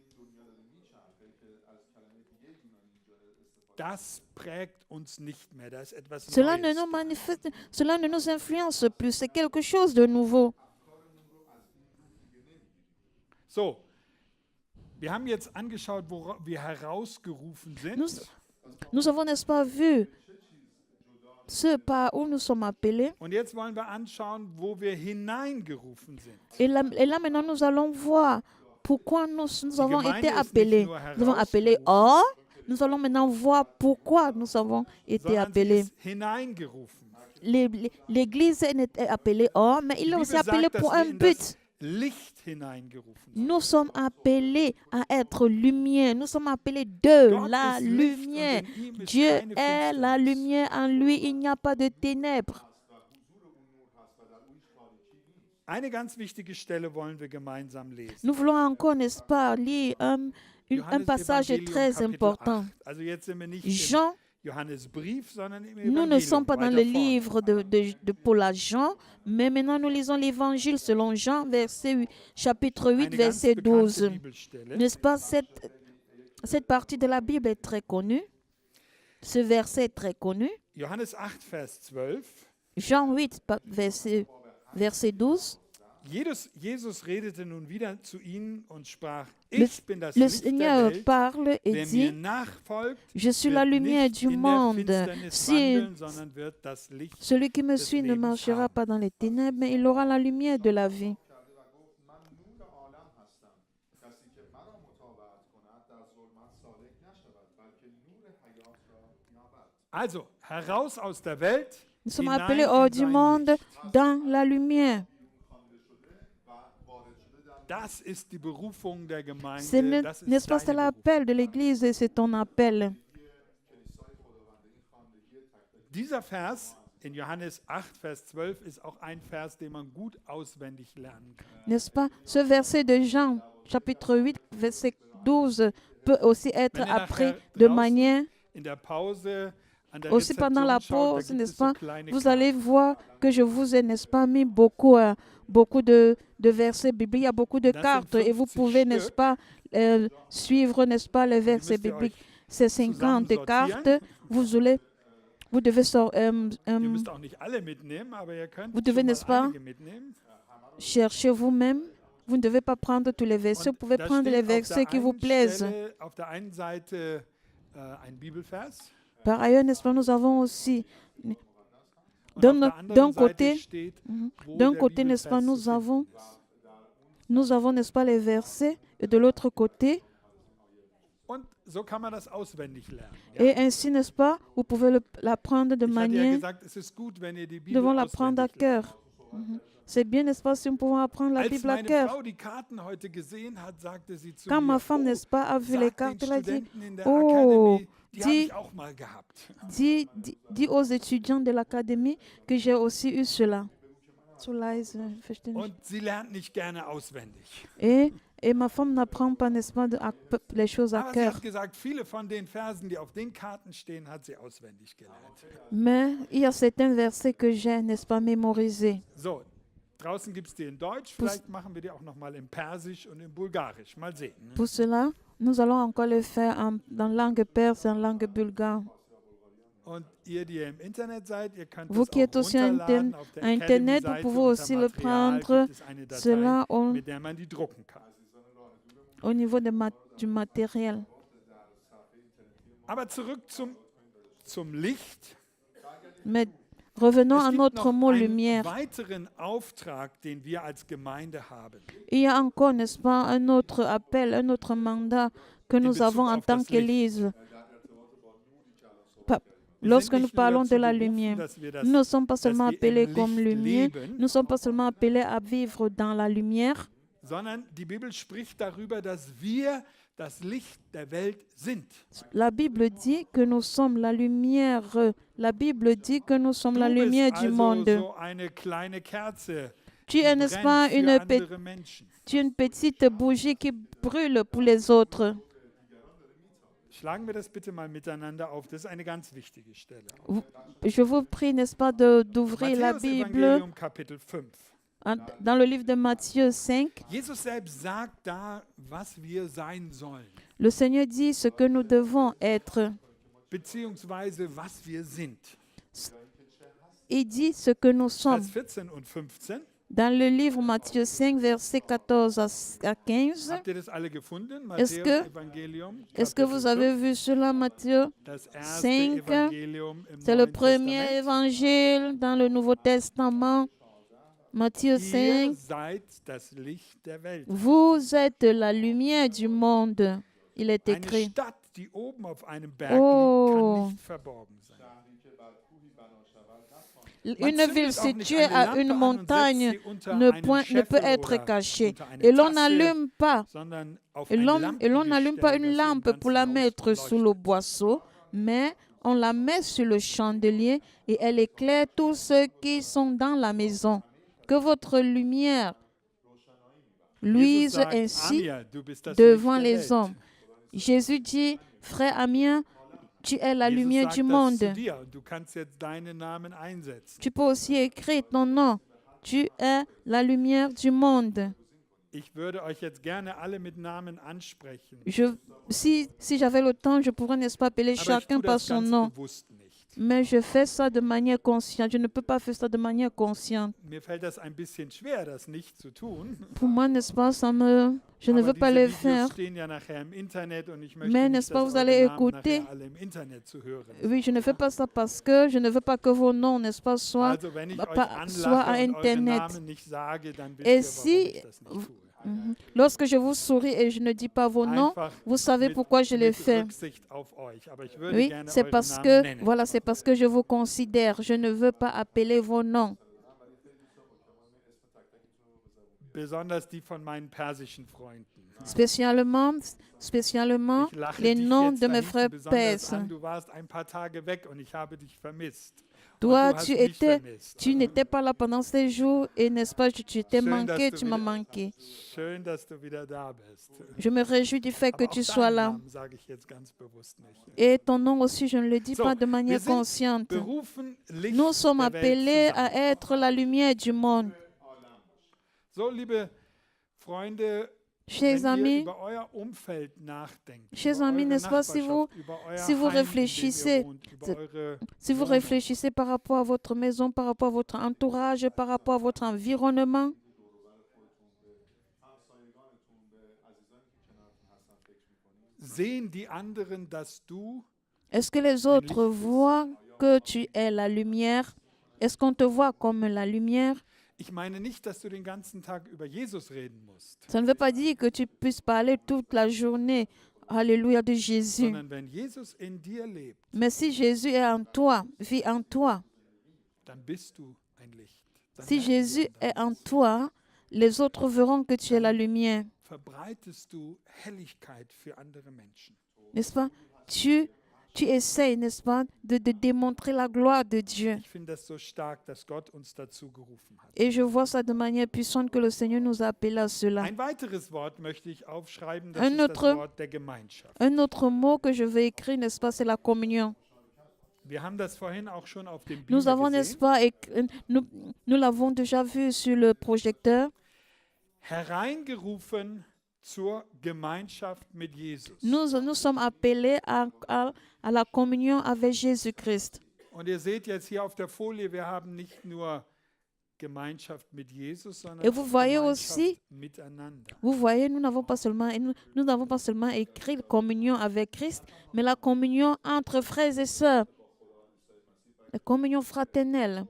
das prägt uns nicht mehr. Da ist etwas Cela ne Neues. nous manifeste, cela ne nous influence plus. C'est quelque chose de nouveau. So, wir haben jetzt angeschaut, worauf wir herausgerufen sind. Nous avons, n'est-ce pas, vu ce par où nous sommes appelés. Und jetzt wollen wir anschauen, wo wir hineingerufen sind. Et là maintenant, nous allons voir pourquoi nous avons Gemeinde été ist nicht appelés. nur Nous avons appelé hors. Nous allons maintenant voir pourquoi nous avons été Sondern sie appelés. ist hineingerufen. L'Église est appelée hors, mais il Die est aussi Bibel appelé sagt, pour dass un wir in das but. Licht hineingerufen sind. Nous sommes appelés à être lumière. Nous sommes appelés de Gott la ist Licht und lumière. in ihm ist Dieu keine est la Finsternis. lumière. En lui, il n'y a pas de ténèbres. Eine ganz wichtige Stelle wollen wir gemeinsam lesen. Nous voulons encore, n'est-ce pas, lire un passage Johannes-Evangelium, très Kapitel important. 8. Also jetzt sind wir nicht Jean, im Johannesbrief, sondern im nous Evangelium. ne sommes pas dans weiter le vorne. livre de Paul à Jean, mais maintenant nous lisons l'évangile selon Jean, chapitre 8, Eine ganz verset bekannte 12. Bibelstelle. N'est-ce pas, cette partie de la Bible est très connue. Ce verset est très connu. Johannes 8, Vers 12. Jean 8, verset 12. Jesus redete nun wieder zu ihnen und sprach, Le, ich bin das le Licht der Seigneur Welt. parle et Wer mir dit, nachfolgt, je suis wird la lumière nicht du in der monde. Finsternis Si wandeln, sondern wird das Licht. celui qui me des suit ne Lebens marchera haben. pas dans les ténèbres, mais il aura la lumière de la vie. کرده و گفت من نور عالم هستم کسی که مرا مطاوعت کند در ظلمت سالک نشود بلکه نور حیات را یابد. Also, heraus aus der Welt, Nous sommes hinein appelés in hors du sein monde Licht. dans la lumière. Das ist die Berufung der Gemeinde. C'est le- Das ist N'est-ce pas, c'est deine Berufung. l'appel de l'Église et c'est ton appel. Dieser Vers in Johannes 8, Vers 12 ist auch ein Vers, den man gut auswendig lernen kann. N'est-ce pas? Ce verset de Jean, chapitre 8, verset 12, peut aussi être Wenn ihr appris nachher de draußen manière, in der Pause an der aussi pendant la Rezeption schaut, da pause, gibt n'est-ce es so pas? kleine Vous Karten. allez voir que je vous ai, n'est-ce pas, mis beaucoup de versets bibliques, il y a beaucoup de Das sind cartes et vous 50 pouvez, n'est-ce Stück. pas, suivre, n'est-ce pas, les versets müsst ihr bibliques. euch Ces 50 zusammen cartes, sortieren. vous devez Ihr müsst auch nicht alle mitnehmen, aber ihr könnt Vous devez, schon mal n'est-ce pas, einige mitnehmen. chercher vous-même. Vous ne devez pas prendre tous les versets, vous pouvez da prendre les steht auf versets der qui vous einen plaisent. Stelle, auf der einen Seite ein Bibelvers. Par ailleurs, n'est-ce pas, nous avons aussi, Und d'un auf der anderen d'un Seite côté, steht, wo d'un der côté, n'est-ce pas, Bibelvers zu finden nous avons, n'est-ce pas, les versets, et de l'autre côté, Und so kann man das auswendig lernen. Ja? et ainsi, n'est-ce pas, vous pouvez l'apprendre de Ich hatte ja manière, gesagt, es ist gut, wenn ihr die nous Bibel devons l'apprendre à auswendig lernt. cœur. C'est bien, n'est-ce pas, si nous pouvons apprendre la Als Bible à meine cœur. Frau die Karten heute gesehen hat, sagte sie zu Quand mir, ma femme, n'est-ce pas, a vu les sag den cartes, elle a dit, Studenten in der oh, Akademie, die habe dis, ich auch mal gehabt. dis aux étudiants de l'académie que j'ai aussi eu cela. So leise, verstehe nicht. Und sie lernt nicht gerne auswendig. Et ma femme n'apprend pas, n'est-ce pas, les choses à Aber sie cœur. hat gesagt, viele von den Versen, die auf den Karten stehen, hat sie auswendig gelernt. Mais il y a certains versets que j'ai, n'est-ce pas, mémorisés. So, draußen gibt es die in Deutsch, vielleicht machen wir die auch nochmal in Persisch und in Bulgarisch. Mal sehen. Ne? Pour cela, nous allons encore le faire dans langue perse et en langue bulgare. Und ihr, die ihr im Internet seid, ihr könnt Vous das qui êtes auch aussi runterladen. Auf der Internet, vous Academy-Seite pouvez unter aussi le Material prendre. gibt es eine Datei, Cela mit der man die drucken kann. au niveau du matériel. Aber zurück zum Licht. Mais revenons Es à gibt notre noch mot einen lumière. weiteren Auftrag, den wir als Gemeinde haben. Il y a encore, n'est-ce pas, un autre appel, un autre mandat que nous Bezug avons en auf tant das qu'Église. Wir Lorsque sind nous nicht nur parlons de dazu la berufen, lumière, dass wir das- nous ne sommes pas seulement dass wir im appelés comme Licht lumière, leben, nous ne sommes pas seulement appelés à vivre dans la lumière, sondern die Bibel spricht darüber, dass wir das Licht der Welt sind. La Bible dit que nous sommes la lumière. La Bible dit que nous sommes la Du lumière bist du also monde. so eine kleine Kerze, Tu die es, n'est-ce pas, brennt für une, andere Menschen. tu es une petite bougie qui brûle pour les autres. Schlagen wir das bitte mal miteinander auf. Das ist eine ganz wichtige Stelle. Je vous prie, n'est-ce pas, d'ouvrir la Matthäus Bible Evangelium Kapitel 5. dans le livre de Matthieu 5. Jesus selbst sagt da, was wir sein sollen. Le Seigneur dit ce que nous devons être. beziehungsweise was wir sind. Il dit ce que nous sommes. Vers 14 und 15. Dans le livre Matthieu 5, versets 14 à 15, Habt ihr das alle gefunden? Est-ce Matthäus que- Evangelium, est-ce que Kapitel vous avez 5, vu cela, Matthieu? das erste 5, Evangelium im C'est le Neuen premier Testament. évangile dans le Nouveau Testament. Matthieu Ihr 5, seid das Licht der Welt. vous êtes la lumière du monde. Il est Eine écrit. Stadt, die oben auf einem Berg Oh. liegt, kann nicht verborgen sein. Une ville située à une montagne ne peut être cachée. Et l'on n'allume pas. Sondern auf Et ein l'on n'allume pas Lampengestell, une das im lampe pour la ganzen Haus mettre sous le leuchtet. boisseau, mais on la met sur le chandelier et elle éclaire tous ceux qui sont dans la maison. Que votre lumière Jesus luise sagt, ainsi Amir, du bist das devant Licht der les Welt. hommes. Jésus dit, frère Amien, tu es la Jesus lumière sagt du das monde. zu dir. Du kannst jetzt deinen Namen einsetzen. Tu peux aussi écrire ton nom. Tu es la lumière du monde. Ich würde euch jetzt gerne alle mit Namen ansprechen. Si j'avais le temps, je pourrais, n'est-ce pas, appeler Aber ich chacun tue par das son ganz nom. bewusst nicht. Mais je fais ça de manière consciente. Je ne peux pas faire ça de manière consciente. Mir fällt das ein bisschen schwer, das nicht zu tun. Pour moi, n'est-ce pas, je ne Aber veux pas diese le Videos faire. stehen ja nachher im Internet und ich möchte Mais nicht, n'est-ce pas, dass vous eure allez Namen écouter. nachher alle im Internet zu hören. Oui, je ne fais pas ça parce que je ne veux pas que vos noms, n'est-ce pas, soient Also wenn ich euch soit à anlache und eure Internet. Namen nicht sage, dann wisst Et ihr, warum si- ich das nicht tue. Lorsque je vous souris et je ne dis pas vos noms, Einfach vous savez mit- pourquoi je le mit fais. Rücksicht auf euch. Aber ich würde Oui, gerne c'est eure parce Namen que, nennen. voilà, c'est parce que je vous considère. Je ne veux pas appeler vos noms. Besonders die von meinen persischen Freunden. Spécialement Ich lache les dich noms jetzt de da mes hinten frères besonders perses. an. Du warst ein paar Tage weg und ich habe dich vermisst. Toi, Und du hast mich vermisst. tu n'étais pas là pendant ces jours et n'est-ce pas, tu t'es Schön, manqué, dass tu du m'as wieder- manqué. Schön, dass du wieder da bist. Je me réjouis du fait que Aber auch tu sois deinen là. Namen sage ich jetzt ganz bewusst nicht. Et ton nom aussi, je ne le dis So, pas de wir manière sind consciente. berufen, Licht Nous sommes der Welt appelés zu sein. à être la lumière du monde. So, liebe Freunde, Chers wenn ihr amis, über euer Umfeld nachdenkt, Chers über amis, eure n'est-ce pas, si Nachbarschaft, über euer si vous Heim, in dem ihr réfléchissez, wohnt, über c'est- eure si vous Wohnung, réfléchissez par rapport à votre maison, par rapport à votre entourage, par rapport à votre environnement, sehen die anderen, dass du est-ce que les autres voient que tu es la lumière? Est-ce qu'on te voit comme la lumière? Ich meine nicht, dass du den ganzen Tag über Jesus reden musst, Ça ne veut pas dire que tu puisses parler toute la journée, alléluia, de Jésus. sondern wenn Jesus in dir lebt, Mais si Jésus est en toi, vit en toi, dann bist du ein Licht. Dann si merken Jésus die est anderen en das. toi, les autres verront que tu es la lumière. Verbreitest du Helligkeit für andere Menschen. N'est-ce pas? Tu essayes, n'est-ce pas, de démontrer la gloire de Dieu. Ich finde das so stark, dass Gott uns dazu gerufen hat. Et je vois ça de manière puissante que le Seigneur nous a appelés à cela. Ein weiteres Wort möchte ich aufschreiben, das Un ist das autre- Wort der Gemeinschaft. Un autre mot que je vais écrire, n'est-ce pas, c'est la communion. Wir haben das vorhin auch schon auf dem Nous Beamer avons, n'est-ce gesehen. pas, nous l'avons déjà vu sur le projecteur. Hereingerufen zur Gemeinschaft mit Jesus. Nous sommes appelés à la communion avec Jésus-Christ. Und ihr seht jetzt hier auf der Folie, wir haben nicht nur Gemeinschaft mit Jesus, sondern Et vous auch voyez Gemeinschaft aussi- miteinander. Vous voyez, nous n'avons pas seulement écrit communion avec Christ, mais la communion entre frères et sœurs. La communion fraternelle.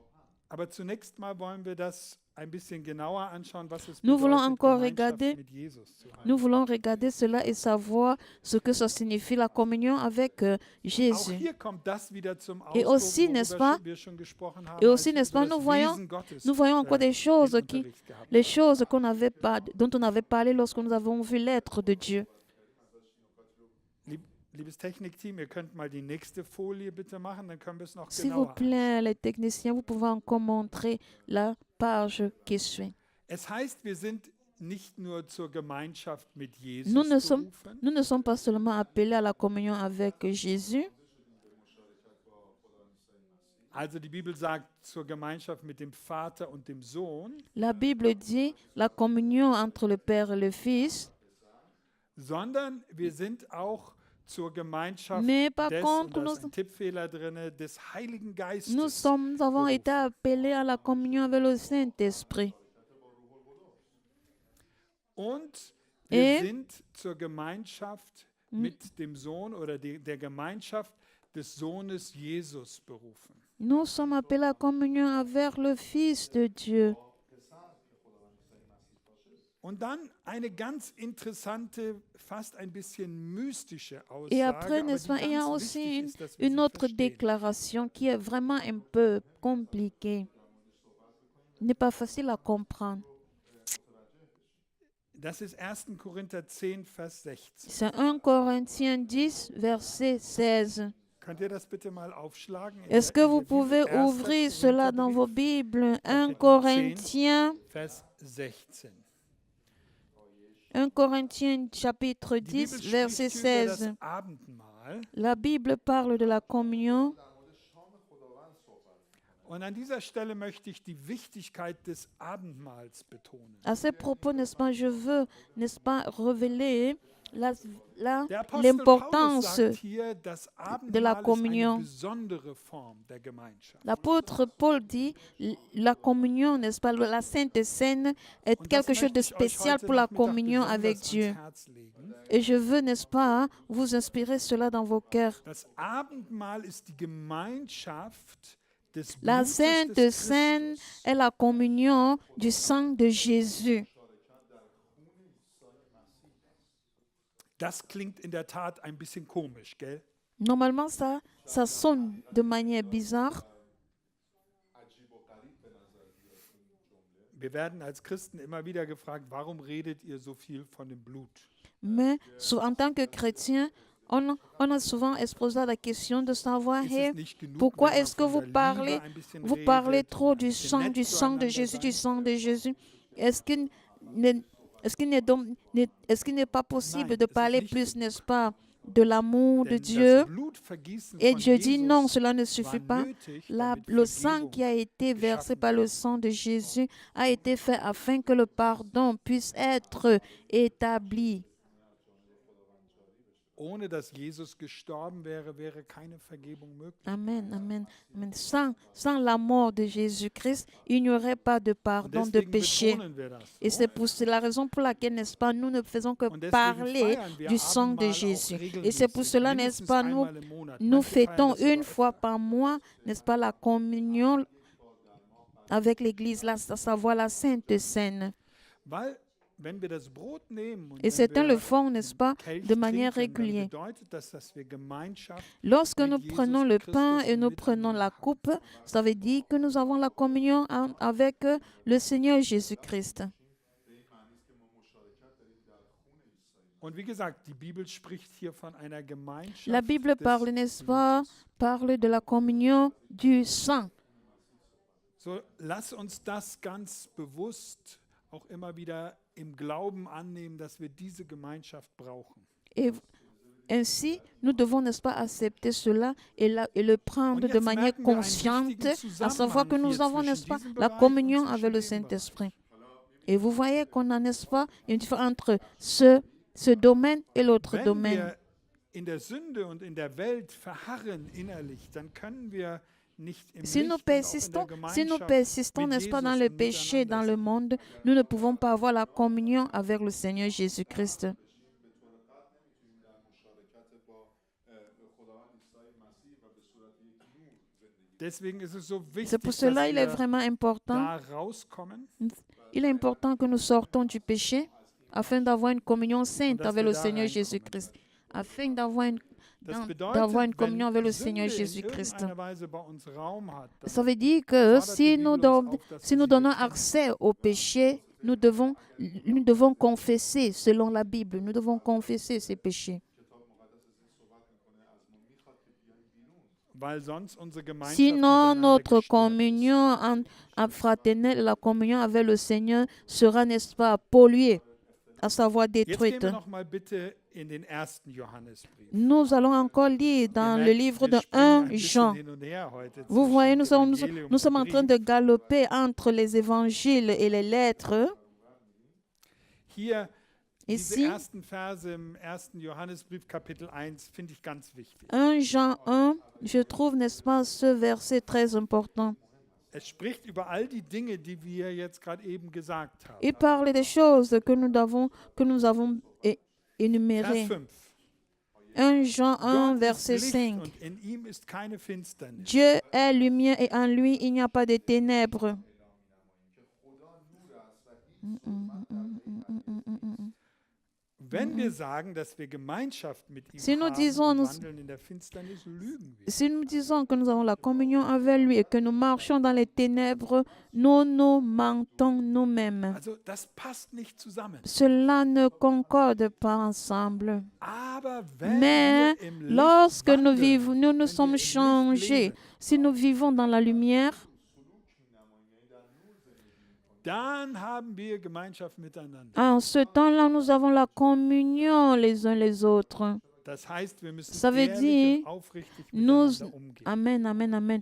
Aber zunächst mal wollen wir das ein bisschen genauer anschauen, was es Nous voulons bedeutet, encore Gemeinschaft regarder- mit Jesus zu haben. Nous voulons regarder cela et savoir ce que ça signifie la communion avec Auch Jésus. hier kommt das wieder zum Et Ausdruck, aussi, worüber n'est-ce pas? wir schon gesprochen haben, Et aussi, als wir n'est-ce pas, über das nous voyons- Wesen Gottes, Nous voyons encore des choses den qui, Unterricht gehabt les choses dont on avait parlé lorsque nous avons vu l'être de Dieu. Liebes Technikteam, ihr könnt mal die nächste Folie bitte machen, dann können wir es noch S'il vous genauer plaît, les techniciens, vous pouvez encore montrer la page qui suit. Es heißt, wir sind nicht nur zur Gemeinschaft mit Jesus Nous berufen, ne sommes pas seulement appelés à la communion avec Jésus. also die Bibel sagt zur Gemeinschaft mit dem Vater und dem Sohn, La Bible dit la communion entre le Père et le Fils, sondern wir sind auch zur Gemeinschaft Mais par des, contre, und da ist ein Tippfehler drin, des Heiligen Geistes. nous avons été appelés à la communion avec le Saint-Esprit. Und Et wir sind zur Gemeinschaft mit dem Sohn oder der Gemeinschaft des Sohnes Jesus berufen. nous sommes appelés à la communion avec le Fils de Dieu. Und dann eine ganz interessante, fast ein bisschen mystische Aussage, Et après, aber n'est-ce die pas, il y a ganz aussi wichtig ist, dass wir une sie autre verstehen. déclaration qui est vraiment un peu compliquée. N'est pas facile à comprendre. Das ist 1. Korinther 10, Vers 16. C'est 1 Corinthiens 10, verset 16. Könnt ihr das bitte mal aufschlagen? Est-ce que In vous der pouvez Bibel, 1. ouvrir cela dans vos Korintherbrief, Bibles? 1 Kapitel Corinthiens, Vers 16. 1 Corinthiens chapitre Die Bibel 10, verset spricht hier über 16. das Abendmahl. La Bible parle de la communion. Und an dieser Stelle möchte ich die Wichtigkeit des Abendmahls betonen. À ce propos, n'est-ce pas, je veux, n'est-ce pas, révéler Der Apostel Paulus l'importance sagt hier, das de la Abendmahl ist eine communion. besondere Form der Gemeinschaft. L'apôtre Paul dit, la communion, n'est-ce pas, la Sainte Seine est Und das quelque chose möchte de ich euch spécial heute pour la Nachmittag communion besonders avec ans Dieu. Herz legen. Et je veux, n'est-ce pas, vous inspirer cela dans vos cœurs. Das Abendmahl ist die Gemeinschaft des La Blutes Sainte des Seine Christus. est la communion du sang de Jésus. Das klingt in der Tat ein bisschen komisch, gell? Normalement, ça sonne de manière bizarre. Wir werden als Christen immer wieder gefragt, warum redet ihr so viel von dem Blut? Mais en tant que chrétien, on a souvent exposé la question de savoir, Ist hey, es nicht genug, pourquoi wenn man est-ce que von vous der parlez, Liebe ein bisschen vous parlez redet, trop dass wir du nett sang de zueinander Jésus, du sein sang de können? Jésus? Est-ce qu'il n'est pas possible Nein, de es ist parler nicht plus, genug. n'est-ce pas, de l'amour de Denn Dieu? das Blutvergießen Et von Dieu dit non, Jesus cela ne war suffit pas. nötig, damit Le sang Vergebung qui a été versé geschaffen par le wird. sang de Jésus a été fait afin que le pardon puisse être établi. Ohne dass Jesus gestorben wäre, wäre keine Vergebung möglich. Amen, amen, amen. Sans la mort de Jésus-Christ, il n'y aurait pas de Und pardon de deswegen péché. betonen wir das. Et c'est la raison pour laquelle, n'est-ce pas, nous ne faisons que Und deswegen parler feiern wir du sang de Abendmahl auch Jésus. Et regelmäßig, c'est pour cela, n'est-ce mindestens pas, nous, einmal im Monat. nous Manche feiern fêtons das sogar une fois par mois, n'est-ce pas, la communion avec l'Église, à savoir la Sainte Seine. Weil, wenn wir das Brot nehmen und Et wenn certains le wir font, n'est-ce pas, Kelch de manière trinken, dann régulière. bedeutet das, dass wir Gemeinschaft Lorsque mit nous Jesus prenons le Christus pain et nous miteinander prenons la haben. coupe, ça veut dire que nous avons la communion avec le Seigneur Jésus-Christ. Und wie gesagt, die Bibel spricht hier von einer Gemeinschaft La Bible des parle, n'est-ce pas, Blutes. parle de la communion du sang. So, lass uns das ganz bewusst auch immer wieder im Glauben annehmen, dass wir diese Gemeinschaft brauchen. Et ainsi, nous devons, n'est-ce pas, accepter cela et le prendre Und de jetzt manière merken wir einen consciente, wichtigen à savoir que Zusammenhang nous hier avons, zwischen n'est-ce pas, diesem la Bereich communion und avec zwischen le dem Bereich. Saint-Esprit. Et vous voyez qu'on a, n'est-ce pas, une différence entre ce domaine et l'autre Wenn domaine. wir in der Sünde und in der Welt verharren innerlich, dann können wir nicht im Si Licht nous und auch in der persistons, Gemeinschaft mit n'est-ce pas, dans Jesus le und péché, dans le miteinander monde, nous ne pouvons pas avoir la communion avec le Seigneur Jésus-Christ. Deswegen ist es so C'est wichtig, pour dass cela qu'il est wir vraiment important. da rauskommen Il est important que nous sortons du péché afin d'avoir une communion sainte dass avec wir le da Seigneur reinkommen Jésus-Christ. Afin d'avoir une, Das d'avoir une bedeutet, communion avec wenn le Sünde Seigneur in Jésus-Christ. irgendeiner Weise bei uns Raum hat, dann Ça veut dire que fordert die Bibel uns auf, dass si wir nous sie donnons bekennen. accès au péché, nous devons confesser selon la Bible. Nous devons confesser ces péchés. Weil sonst unsere Gemeinschaft Sinon, miteinander notre gestört ist. communion en fraternelle, la communion avec le Seigneur sera, n'est-ce pas, polluée, à savoir Jetzt gehen détruite. wir noch mal bitte in den 1. Johannesbrief. Nous allons encore lire dans Ihr le merkt, livre wir de springen 1 ein bisschen Jean. hin und her heute Vous voyez, nous zwischen sommes Evangelium en und train Brief. de galoper entre les évangiles et les lettres. Hier Diese Ici, ersten Verse im 1. Johannesbrief, Kapitel 1, finde ich ganz wichtig. 1 Jean 1, je trouve, n'est-ce pas, ce verset très important. Es spricht über all die Dinge, die wir jetzt gerade eben gesagt haben. Il parle des choses que nous avons Vers énumérées. 5. 1 Jean 1, Gott ist verset Licht 5. und in ihm ist keine Finsternis. Dieu est lumière et en lui, il n'y a pas de ténèbres. Wenn wir sagen, dass wir Gemeinschaft mit ihm Si nous haben disons, und nous- wandeln in der Finsternis, lügen wir. Si nous disons que nous avons la communion avec lui et que nous marchons dans les ténèbres, nous mentons nous-mêmes. Also das passt nicht zusammen. Cela ne concorde pas ensemble. Aber wenn Mais wir im Licht lorsque nous wandeln, vivons, nous wenn wir sommes im Licht changés. leben, Si nous vivons dans la lumière, dann haben wir Gemeinschaft miteinander. en ce temps-là, nous avons la communion les uns les autres. Das heißt, wir müssen Ça veut ehrlich dire, und aufrichtig Nous, miteinander umgehen. amen, amen, amen.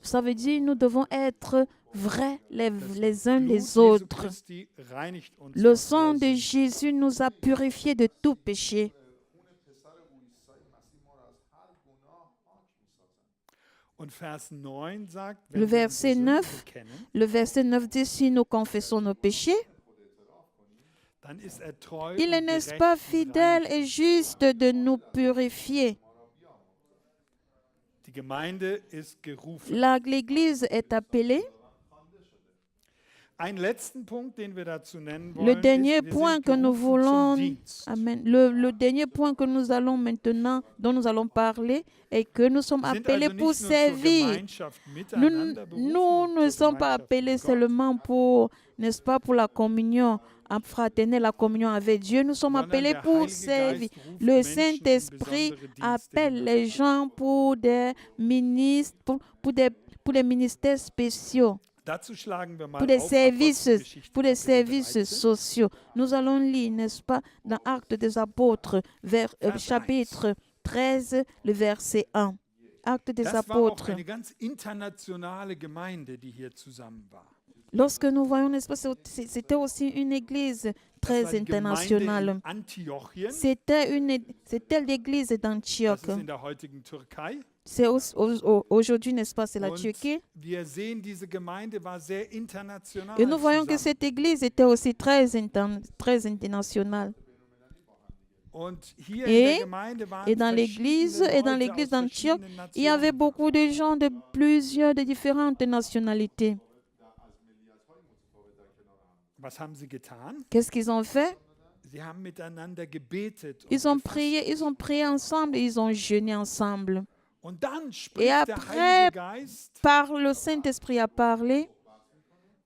Ça veut dire nous devons être vrais les uns Blut les Jesu autres. Christi reinigt uns Le von sang aller de Sünde. Jésus nous a purifiés de tout péché. Und Vers 9 sagt, Le wenn wir unsere verset Sünden 9, bekennen, le verset 9 dit, si nous confessons nos péchés, dann ist er treu il und est, n'est-ce gerecht pas, und fidèle reinigt. et juste de nous purifier. Die Gemeinde ist gerufen. L'Église est appelée. Einen letzten Punkt, den wir dazu nennen Le wollen, dernier ist, wir point sind que nous gerufen voulons, zum Dienst. amen, le dernier point que nous allons maintenant, dont nous allons parler, est que nous sommes Wir sind appelés also pour nicht nur zur servir. Gemeinschaft Nous, miteinander berufen nous und ne zur sommes pas Gemeinschaft appelés mit Gott, seulement pour, n'est-ce pas, pour la communion fraternelle, la communion avec Dieu. Nous sommes sondern appelés der pour Heilige servir. Geist ruft Le Menschen in Saint-Esprit besondere Dienste appelle hinein. les gens pour des ministres, pour des ministères spéciaux, Dazu schlagen wir mal pour des auf services, Apostelgeschichte pour des Kapitel services 13. sociaux. Nous allons lire, n'est-ce pas, dans Actes des Apôtres, Vers chapitre 13, le verset 1. Actes des Das war auch Apôtres. eine ganz internationale Gemeinde, die hier zusammen war. Lorsque nous voyons, n'est-ce pas, c'était aussi une église Das très war die Gemeinde internationale. in Antiochien, C'était l'église das d'Antioche. ist in der heutigen Türkei. C'est aujourd'hui, n'est-ce pas, c'est la Und Turquie. wir sehen, diese Gemeinde war sehr international Et nous voyons que zusammen. cette église était aussi très internationale. Und hier Et- in der Gemeinde waren Et dans verschiedene Leute l'église aus d'Antioche, verschiedenen il y avait Nationen. beaucoup de gens de différentes nationalités. Was haben sie getan? Qu'est-ce qu'ils ont fait? Sie haben miteinander gebetet und Ils ont gefastet. prié ensemble et ils ont jeûné ensemble. Und dann spricht der après, Heilige Geist, Par le Saint-Esprit a parlé,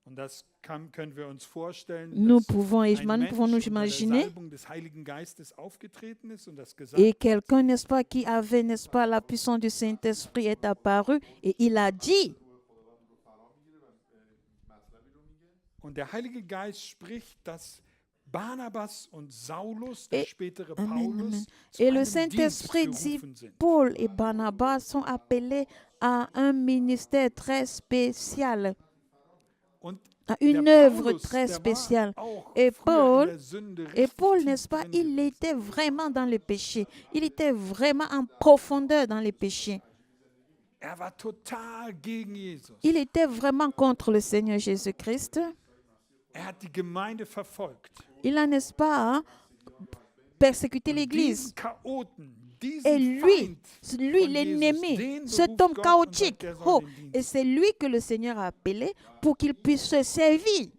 und das können wir uns vorstellen, nous dass pouvons ein nous Mensch nous unter der imaginer, Salbung des Heiligen Geistes aufgetreten ist und das gesagt et quelqu'un, n'est-ce pas, qui avait, n'est-ce pas, la puissance du Saint-Esprit est apparu et il a dit, Und der Heilige Geist spricht, dass Barnabas und Saulus, der Et- spätere Amen, Paulus, amen. zu Et le einem Dienst Saint-Esprit dit, gerufen sind. Paul et Barnabas sont appelés à un ministère très spécial, Und à une der œuvre Paulus, très der war spéciale. auch Et früher Paul- in der Sünde Et richtig Paul, tief n'est-ce pas, drin il gewesen. était vraiment dans le péché. Il était vraiment en profondeur dans le péché. Er war total gegen Jesus. Il était vraiment contre le Seigneur Jésus-Christ. Er hat die Gemeinde verfolgt. Il a, n'est-ce pas, hein, persécuté l'Église. Diesen Chaoten, diesen Et lui, Feind lui von l'ennemi, Jesus, den cet beruft homme Gott und chaotique, sagt, er soll oh, den Dienst et c'est lui que le Seigneur a appelé pour qu'il puisse se servir.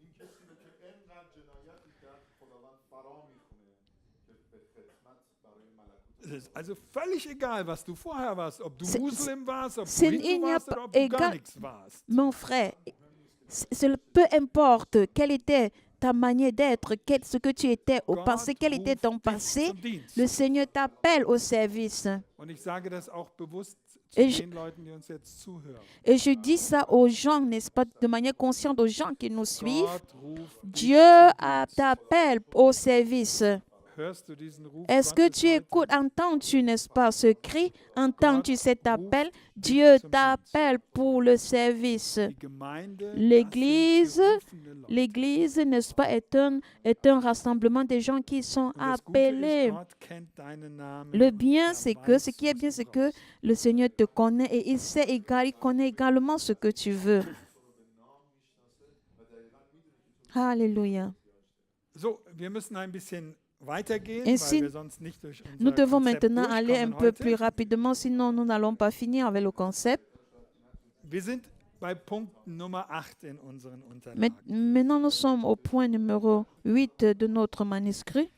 Es ist also völlig egal, was du vorher warst, ob du C'est- Muslim warst, ob du c'est- Hindu il n'y a warst pas- oder ob du gar egal- nichts warst. Mon frère, peu importe quelle était ta manière d'être, ce que tu étais au Gott passé, quel était ton ruft dich passé, zum Dienst. le Seigneur t'appelle au service. Und ich sage das auch bewusst zu Ich- den Leuten, die uns jetzt zuhören. Et je dis ça aux gens, n'est-ce pas, de manière consciente, aux gens qui nous suivent. Gott ruft dich Dieu zum Dienst. t'appelle au service. Hörst du diesen Ruf Est-ce que Gottes tu heute? écoutes, entends-tu, n'est-ce pas, ce cri? Entends-tu cet appel? ruft dich Dieu zum t'appelle pour le service. Die Gemeinde, das L'église, sind gerufene Leute. l'église, n'est-ce pas, est un rassemblement de gens qui sont Und das Gute ist, appelés. Gott kennt deinen Namen. Le und bien, er c'est que, weiß, ce qui est was bien, du c'est que brauchst. le Seigneur te connaît et il connaît également ce que tu veux. Alléluia. So, wir müssen ein bisschen weitergehen, Ainsi, weil wir sonst nicht durch Nous unser devons Konzept maintenant aller un durchkommen peu heute. plus rapidement, sinon nous n'allons pas finir avec le concept. Wir sind bei Punkt Nummer 8 in unseren Unterlagen. Maintenant, nous sommes au point numéro 8 de notre manuscrit.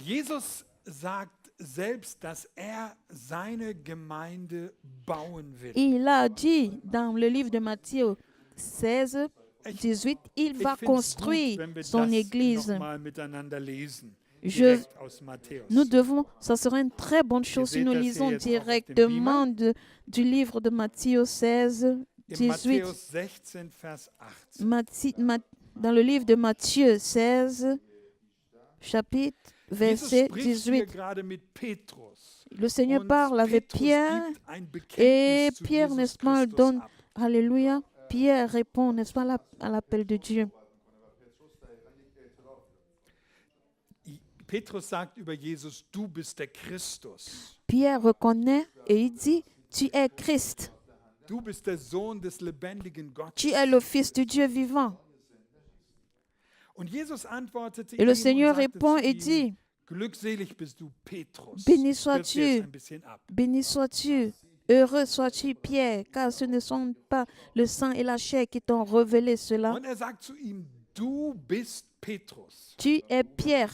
Jesus sagt selbst, dass er seine Gemeinde bauen will. Il a dit dans le livre de Matthieu 16, 18, il Ich va find's gut, construire wenn wir son das église. nochmal miteinander lesen, Je, direkt aus Matthäus. nous devons, ça serait une très bonne chose si seht nous das hier lisons jetzt auch auf dem directement du livre de Matthieu 16, In 18. Matthäus 16, Vers 18. Dans le livre de Matthieu 16, chapitre, Jesus verset spricht hier 18. gerade mit Petrus. Le Seigneur Und parle avec Petrus Pierre gibt ein et Bekenntnis zu Pierre, Jesus n'est-ce pas, Christus donne, ab. alléluia, Pierre répond, n'est-ce pas, à l'appel de Dieu. Petrus sagt über Jesus, du bist der Christus. Pierre reconnaît et il dit, tu es Christ, Du bist der Sohn des lebendigen Gottes. tu es le Fils du Dieu vivant. Und Jesus antwortete Et le ihm Seigneur und sagte répond zu et ihm, dit, glückselig bist du, Petrus. Béni Ich kürze sois-tu. jetzt ein bisschen ab. béni sois-tu, heureux sois-tu, Pierre, car ce ne sont pas le sang et la chair qui t'ont révélé cela. Und er sagt zu ihm, du bist Petrus. Tu es Pierre,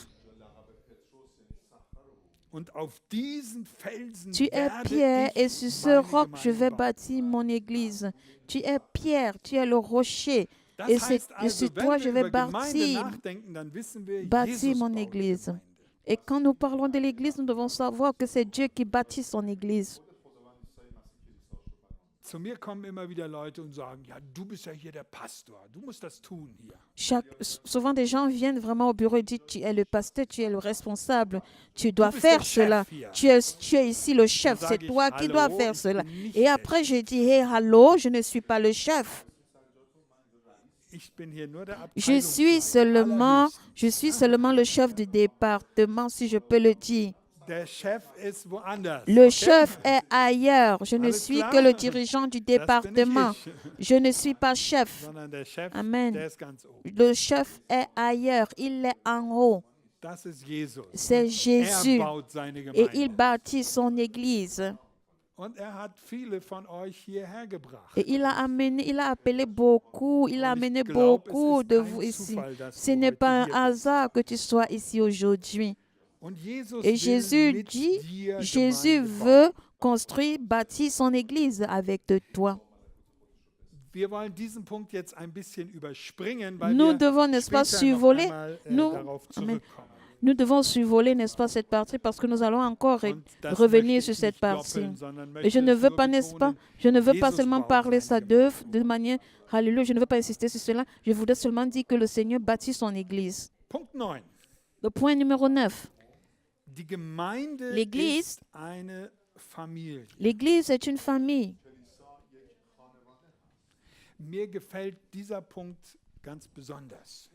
Und auf diesen Felsen tu es werde Pierre, et ich sur ce meine roc je Gemeinde vais bauen. bâtir mon église. Tu es Pierre, tu es le rocher, Das et heißt et also, sur wenn toi wir je vais über Gemeinde bâtir, nachdenken, dann wissen wir, bâtir Jesus mon baut die église. Gemeinde. Et quand nous parlons de l'église, nous devons savoir que c'est Dieu qui bâtit son église. Zu mir kommen immer wieder Leute und sagen, ja, du bist ja hier der Pastor, du musst das tun hier. Souvent, des gens viennent vraiment au bureau et disent, tu es le pasteur, tu es le responsable, tu dois bist faire der Chef cela. hier. Tu es ici le chef, Dann c'est sage ich, toi qui dois hallo, faire ich cela. bin nicht Et der après, je Chef. dis, hey, allô, je ne suis pas le chef. Ich bin hier nur der Je suis seulement le chef du département, si je peux le dire. Der Chef ist woanders. Le okay? chef est ailleurs. Je ne Alles suis klar? que le dirigeant du Das bin département. nicht ich. Je ne suis pas chef. Sondern der Chef, Amen. der ist ganz oben. Le chef est ailleurs. Il est en haut. Das ist Jesus. C'est Jésus. Er baut seine Et il Gemeinde. bâtit son église. Und er hat viele von euch hierher gebracht. Et il a appelé beaucoup, il a Und ich amené glaub, beaucoup es ist de kein vous ici. Zufall, dass Ce du n'est heute pas un hier bist. hasard que tu sois ici aujourd'hui. Und Jesus Et will Jésus mit dit, dir Jésus Gemeinde bauen. veut construire, bâtir son église avec de toi. Wir wollen diesen Punkt jetzt ein bisschen überspringen, weil Nous wir devons, n'est-ce pas, später noch survoler. einmal, Nous- darauf Amen. zurückkommen. Nous devons survoler, n'est-ce pas, cette partie parce que nous allons encore Und das revenir möchte sur ich cette nicht partie. doppeln, sondern Et je möchte ne es veux nur pas, n'est-ce pas, betonen, je ne veux pas Jesus seulement baut parler seine ça Gemeinde. de manière, alléluia, je ne veux pas insister sur cela. Je voudrais seulement dire que le Seigneur bâtit son église. Punkt 9. Le point numéro 9. Die Gemeinde L'église- ist eine Familie. L'église est une famille. Mir gefällt dieser Punkt ganz besonders.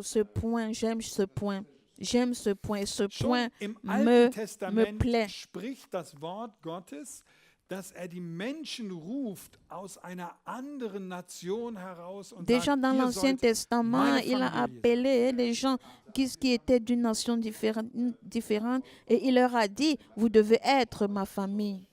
Ce point, j'aime ce point. J'aime ce point. Et ce Schon point im me Alten Testament plaît. spricht das Wort Gottes, dass er die Menschen ruft aus einer anderen Nation heraus und Déjà sagt, dans ihr l'Ancien sollt Testament, meine il a Familie sein. appelé les gens qui étaient d'une nation différente et il leur a dit, vous devez être ma famille.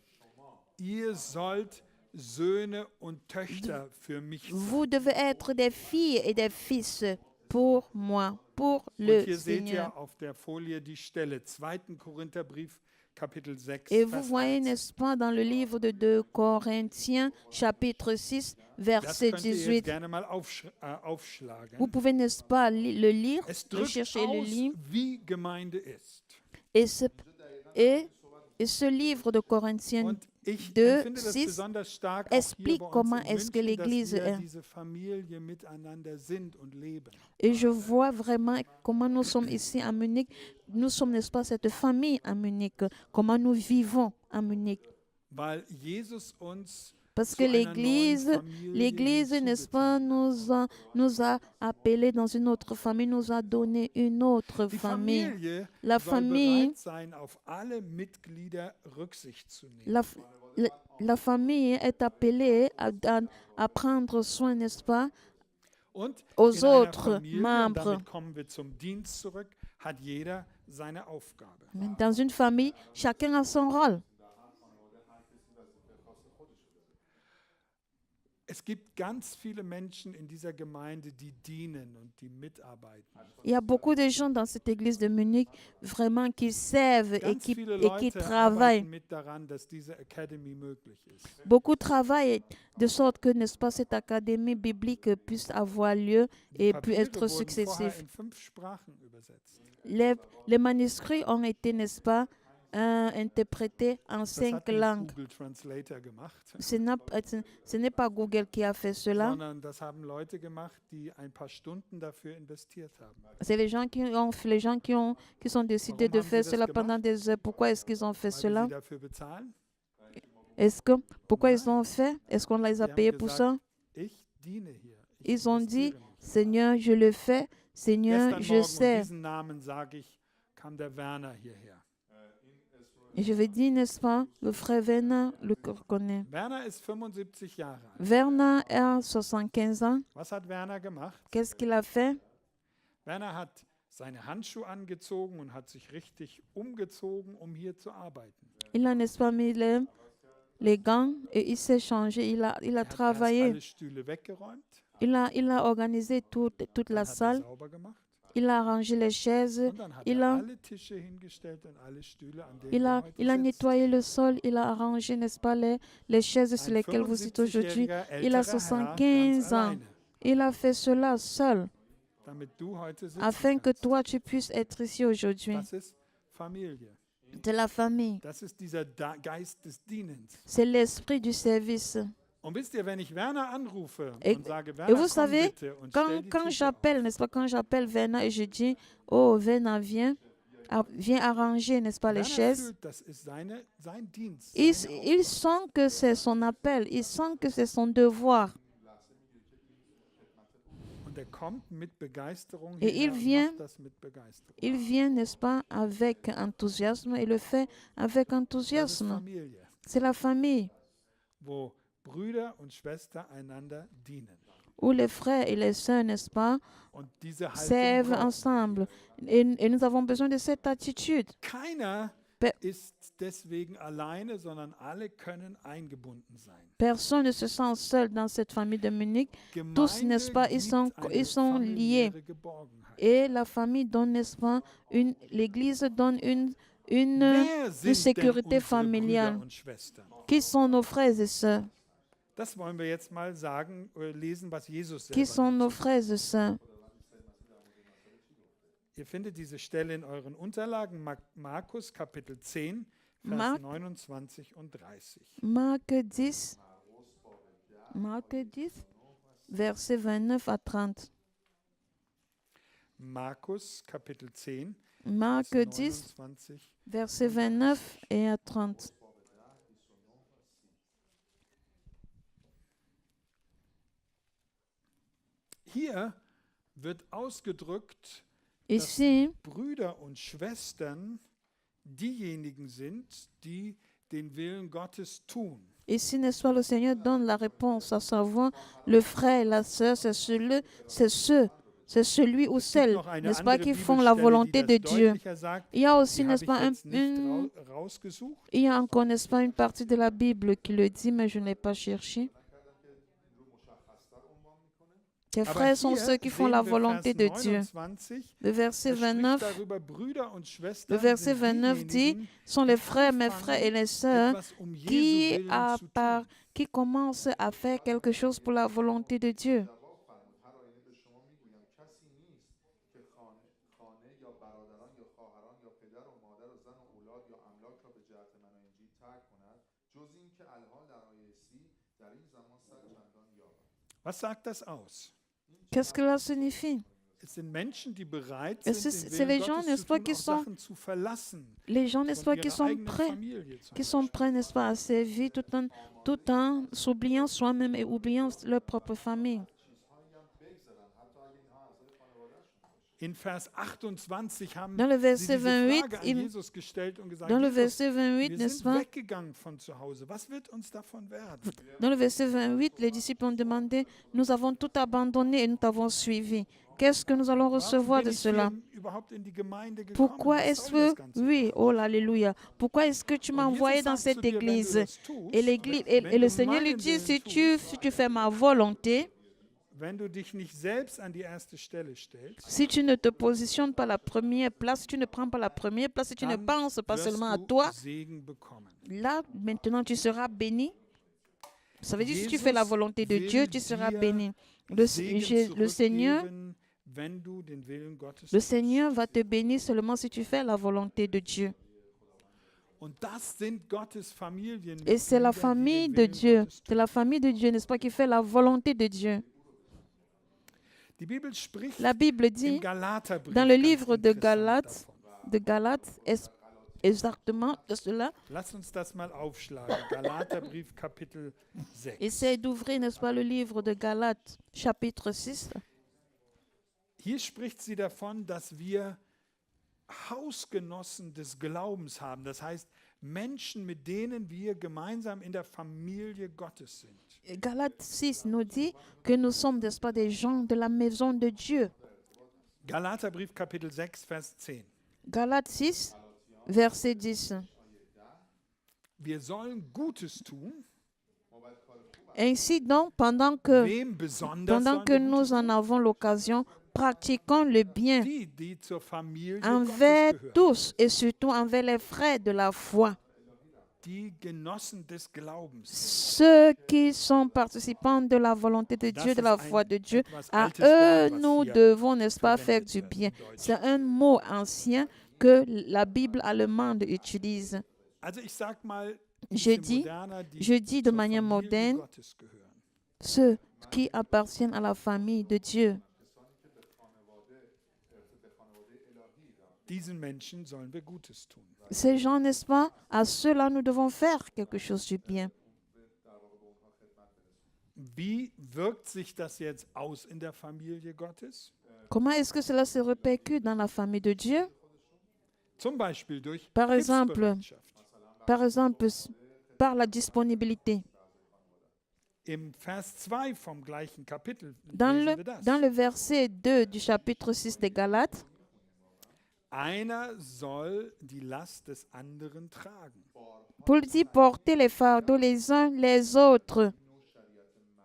Ihr sollt Söhne und Töchter für mich sein. Vous devez être des filles et des fils pour moi, pour Und le hier seht ihr Seigneur. auf der Folie die Stelle, 2. Korintherbrief, Kapitel 6, Et vous Vers voyez, 18. n'est-ce pas, dans le livre de 2 Corinthiens, chapitre 6, Das verset könnt ihr jetzt 18. gerne mal aufschlagen. Vous pouvez, n'est-ce pas, le lire, Es le drückt chercher et le aus, lire. wie Gemeinde ist. Et Et ce livre de Corinthiens Und ich 2, empfinde das 6 besonders stark auch hier explique bei uns comment in est-ce que München, dass l'Église wir est. diese Familie miteinander sind und leben. Et je vois vraiment comment nous sommes ici à Munich. Nous sommes, n'est-ce pas, cette famille à Munich. Comment nous vivons à Munich. Weil Jesus uns Parce zu que einer neuen l'Église, Familie n'est-ce pas, hinzugetan. nous a appelés dans une autre famille, nous a donné une autre Die famille. Familie La soll famille, bereit sein, auf alle Mitglieder Rücksicht zu nehmen. la, f- la, la famille est appelée à prendre soin, n'est-ce pas, Und aux in einer autres Familie, und membres. damit kommen wir zum Dienst zurück, hat jeder seine Aufgabe. Mais dans une famille, chacun a son rôle. Es gibt ganz viele Menschen in dieser Gemeinde, die dienen und die mitarbeiten. Il y a beaucoup de gens dans cette église de Munich vraiment qui servent et Ganz qui, viele et qui Leute travaillent. arbeiten mit daran, dass diese Academy möglich ist. Beaucoup travaillent de sorte que, n'est-ce pas, cette académie biblique puisse avoir lieu Die et puisse Papiere être wurden vorher successif. in 5 Sprachen übersetzt. Les manuscrits ont été, n'est-ce pas, interprétés en Das 5 hat nicht langues. Google Translator gemacht, Ce n'est pas Google qui a fait cela. sondern das haben Leute gemacht, die ein paar Stunden dafür investiert haben. C'est les gens qui sont décidés Warum de haben faire sie das cela gemacht? pendant des heures. Pourquoi est-ce qu'ils ont fait Weil wir cela? sie dafür bezahlen. Pourquoi ils ont fait? Est-ce qu'on les a Sie haben payés pour ça? gesagt, ich diene hier. Ich Ils ont dit, investiere mich. Seigneur, je le fais. Seigneur, Gestern je Morgen, und sais. diesen Namen sage ich, kam der Werner hierher. Et je vais dire, n'est-ce pas, le frère Werner le connaît. Werner ist 75 Jahre alt. Werner a 75 ans. Was hat Werner gemacht? Qu'est-ce qu'il a fait? Werner hat seine Handschuhe angezogen und hat sich richtig umgezogen, um hier zu arbeiten. Il a, n'est-ce pas, mis les gants et il s'est changé. Il a Er hat erst travaillé. alle Stühle weggeräumt, Il a organisé toute dann la hat er salle. sauber gemacht Il a rangé les chaises. und dann hat Il er a, alle Tische hingestellt und alle Stühle, an denen il wir a, heute il a sitzen. nettoyé le sol. Il a arrangé, n'est-ce pas, les chaises sur Ein lesquelles vous êtes aujourd'hui. 75-jähriger Il a älterer Herr, 75 ganz ans. alleine, Il a fait cela seul, damit du heute sitzen afin que kannst. toi, tu puisses être ici aujourd'hui. Das ist Familie. De la famille. Das ist dieser Geist des Dienens. C'est l'esprit du service. Und wisst ihr, wenn ich Werner anrufe Et- und sage, Et Werner, vous komm savez, bitte und stell die quand Tische auf. j'appelle, n'est-ce pas, quand j'appelle Verna et je dis, oh, Verna, viens arranger, n'est-ce pas, les Werner chaises, fühlt, das ist sein Dienst. il, seine il sent que c'est son appel, il sent que c'est son devoir. Und er kommt mit Begeisterung Et hierher il und vient- macht das mit Begeisterung. Il vient, n'est-ce pas, avec enthousiasme et le fait avec Das ist enthousiasme. Familie, C'est la famille wo Brüder und Schwestern einander dienen. où les frères et les sœurs, n'est-ce pas, Und diese Haltung servent brauchen wir. ensemble. Et nous avons besoin de cette attitude. Keiner Pe- ist deswegen alleine, sondern alle können eingebunden sein. Personne ne se sent seul dans cette famille de Munich. Tous, n'est-ce Gemeinde pas, ils gibt sont eine liés. familiäre Geborgenheit. Et la famille donne, n'est-ce pas, l'Église donne une Wer sind sécurité denn unsere familiale. Brüder und Schwestern? Qui sont nos frères et sœurs? Das wollen wir jetzt mal sagen, lesen, was Jesus Qui selber sont nos dazu frères et sœurs? Ihr findet diese Stelle in euren Unterlagen, Markus Kapitel 10, Vers Marc- 29 und 30. Marc 10, versets 29 à 30. Markus Kapitel 10, Marc Vers 10, 29. versets 29 et à 30. Hier wird ausgedrückt, Ici, Brüder und Schwestern diejenigen sind, die den Willen Gottes tun. ici, n'est-ce pas, le Seigneur donne la réponse, à savoir le frère et la sœur, c'est celui ou Es gibt celle, noch eine n'est-ce pas, andere qui font la Bibelstelle, volonté die de das Dieu. deutlicher sagt. Il y a aussi, Die n'est-ce habe ich pas, jetzt nicht rausgesucht. il y a encore, n'est-ce pas, une partie de la Bible qui le dit, mais je n'ai pas cherché. Tes Aber frères sont hier ceux qui font sehen la wir volonté de Vers Dieu. 29, Le verset er spricht 29, darüber, Brüder und le Schwestern verset sind 29 dit, diejenigen, sont les frères, mes frères et les sœurs, etwas um Jesu qui, Willen zu tun. qui commencent à faire quelque chose pour la volonté de Dieu. هر آینه به شما میگویم کسی نیست که خانه یا برادران یا خواهران یا پدر و مادر و زن و اولاد یا املاک را به جهت من Was sagt das aus? Qu'est-ce que cela signifie? Es sind Menschen, die bereit Es sind, ist- den c'est Willen les gens, Gottes n'est-ce zu pas, tun, qui auch sont- Sachen zu verlassen. Les gens, n'est-ce Von pas, qui ihrer sont eigenen prêts, Familie zum qui sont Beispiel. prêts, n'est-ce pas, à servir tout en s'oubliant soi-même et oubliant leur propre famille. In Vers 28 haben Dans le sie verset diese 28, Frage an Jesus gestellt und gesagt, Dans le Jesus, verset 28, wir n'est-ce sind pas? weggegangen von zu Hause. Was wird uns davon werden? Dans le verset 28, les disciples ont demandé, nous avons tout abandonné et nous t'avons suivi. Qu'est-ce que nous allons Warum recevoir bin de ich cela? hier überhaupt in die Gemeinde gekommen? Pourquoi Was est-ce soll das que, Ganze oui, überhaupt? oh alléluia, pourquoi est-ce que tu m'as Und envoyé Jesus dans sagt cette zu dir, wenn du église? das tust, Et, l'église, wenn et le du Seigneur lui meinen dit, Willen si tu fais ma volonté, wenn du dich nicht selbst an die erste Stelle stellst, si tu ne te positionnes pas à la première place, si tu ne prends pas la première place, si tu ne dann penses pas wirst seulement à du toi, Segen bekommen. là, maintenant, tu seras béni. Ça veut dire, si tu Jesus fais la volonté de Dieu, will tu seras dir béni. Segen Le Seigneur, zurückgeben, wenn du den Willen Gottes le tust. Seigneur va te bénir seulement si tu fais la volonté de Dieu. Und das sind Gottes Et c'est la Familienmitglieder, die famille den de Willen Dieu. Gottes C'est tun. la famille de Dieu, n'est-ce pas, qui fait la volonté de Dieu. Die Bibel spricht La Bible im dit, Galaterbrief dans le ganz livre de interessant Galates, exactement de cela. davon. Lass uns das mal aufschlagen. Galaterbrief Kapitel 6. Essaye d'ouvrir, n'est-ce pas, le livre de Galates, chapitre 6. Hier spricht sie davon, dass wir Hausgenossen des Glaubens haben. Das heißt, Menschen, mit denen wir gemeinsam in der Familie Gottes sind. Galates 6 nous dit que nous sommes, n'est-ce pas, des gens de la maison de Dieu. Galaterbrief Kapitel 6, Vers 10. Galates 6, verset 10. Wir sollen Gutes tun. Ainsi donc, pendant que Wem besonders sollen nous wir Gutes en avons l'occasion, pratiquons le bien tun? Die zur Familie envers Gottes gehören. tous et surtout envers les frères de la foi. Die Genossen des Glaubens. Ceux qui sont participants de la volonté de Dieu, de la foi de Dieu, à eux, nous devons, n'est-ce pas, faire du bien. C'est un mot ancien que la Bible allemande utilise. Also ich sag mal, Je diese dis, Moderner, die je dis de zur manière Familie moderne, Gottes gehören. ceux qui appartiennent à la famille de Dieu. Diesen Menschen sollen wir Gutes tun. Ces gens, n'est-ce pas, à ceux-là, nous devons faire quelque chose du bien. Wie wirkt sich das jetzt aus in der Familie Gottes? Comment est-ce que cela se répercute dans la famille de Dieu? Zum Beispiel durch Par exemple, Hilfsbereitschaft. par la disponibilité. Im Vers 2 vom gleichen Kapitel Dans lesen wir das. le verset 2 du chapitre 6 des Galates, Einer soll die Last des anderen tragen. Paul dit, portez les fardeaux les uns les autres,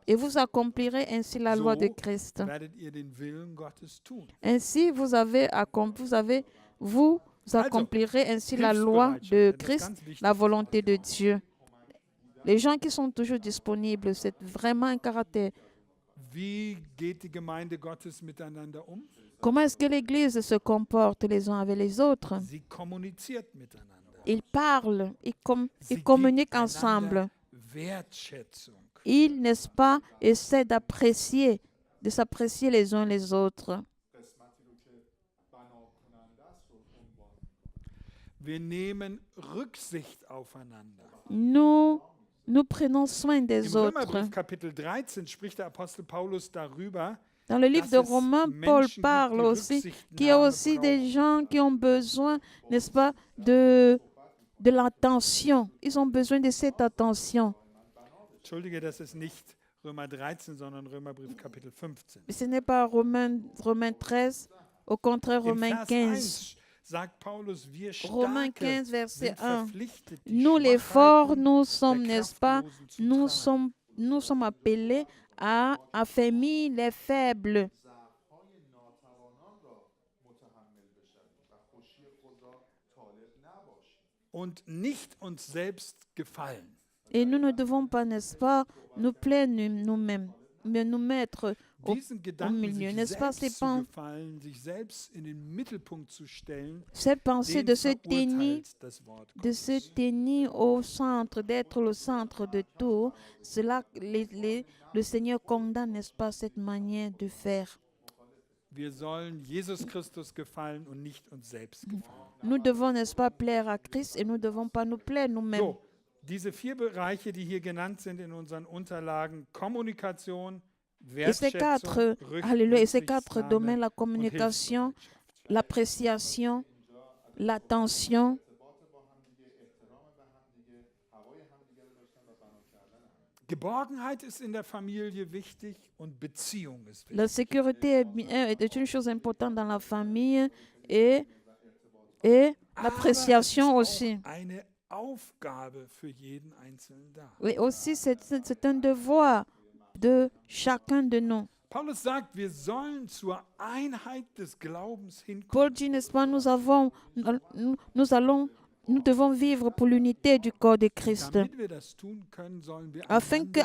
et vous accomplirez ainsi la loi de Christ. Werdet ihr den Willen Gottes tun. Ainsi, vous accomplirez ainsi la loi de Christ, la volonté de Dieu. Les gens qui sont toujours disponibles, c'est vraiment un caractère. Wie geht die Gemeinde Gottes miteinander um? Comment est-ce que l'Église se comporte les uns avec les autres? Sie kommuniziert miteinander. Ils parlent, ils Sie communiquent gibt ensemble. einander Wertschätzung. Ils, n'est-ce pas, essaient de s'apprécier les uns les autres. Wir nehmen Rücksicht aufeinander. Nous prenons soin des Im autres. Römerbrief Kapitel 13 spricht der Apostel Paulus darüber, Dans le livre de Romains, Paul parle aussi qu'il y a aussi des gens qui ont besoin, n'est-ce pas, de l'attention. Ils ont besoin de cette attention. Entschuldige, das ist nicht Römer 13, sondern Römerbrief Kapitel 15. Ce n'est pas Romains 13, au contraire Im Romains Vers 15. 1 sagt Paulus, wir Romains Starke 15, verset sind 1. verpflichtet, die Nous les forts, Schwachheiten nous der sommes, n'est-ce pas, Kraftlosen zu tragen. nous sommes appelés à affermir les faibles. ضعف‌های ناتوانان را متحمل بشوید و خوشی خود را طالب نباشید. Und nicht uns selbst gefallen. Et nous ne devons pas, n'est-ce pas, nous plaire nous-mêmes, mais nous mettre diesen Gedanken milieu, sich n'est-ce pas? selbst zu gefallen, sich selbst in den Mittelpunkt zu stellen, Cette pensée den de se tenir, verurteilt das Wort de se Gottes. tenir au centre, d'être le centre de tout, cela, le Seigneur condamne, n'est-ce pas, cette manière de faire. Wir sollen Jesus Christus gefallen und nicht uns selbst gefallen. Nous devons, n'est-ce pas, plaire à Christ et nous ne devons pas nous plaire nous-mêmes. So, diese 4 Bereiche, die hier genannt sind in unseren Unterlagen: Kommunikation, Et ces quatre, alléluia, et ces quatre domaines, la und communication, Hilfsbereitschaft. l'appréciation, l'attention, Geborgenheit ist in der Familie wichtig und Beziehung ist la wichtig. sécurité est une chose importante dans la famille et l'appréciation Aber aussi. es ist auch eine Aufgabe für jeden Einzelnen da. Et aussi, c'est un devoir de chacun de nous. Paulus sagt, wir sollen zur Einheit des Glaubens hinkommen. Paul dit, n'est-ce pas, nous devons vivre pour l'unité du corps de Christ. Damit wir das tun können, sollen wir Afin que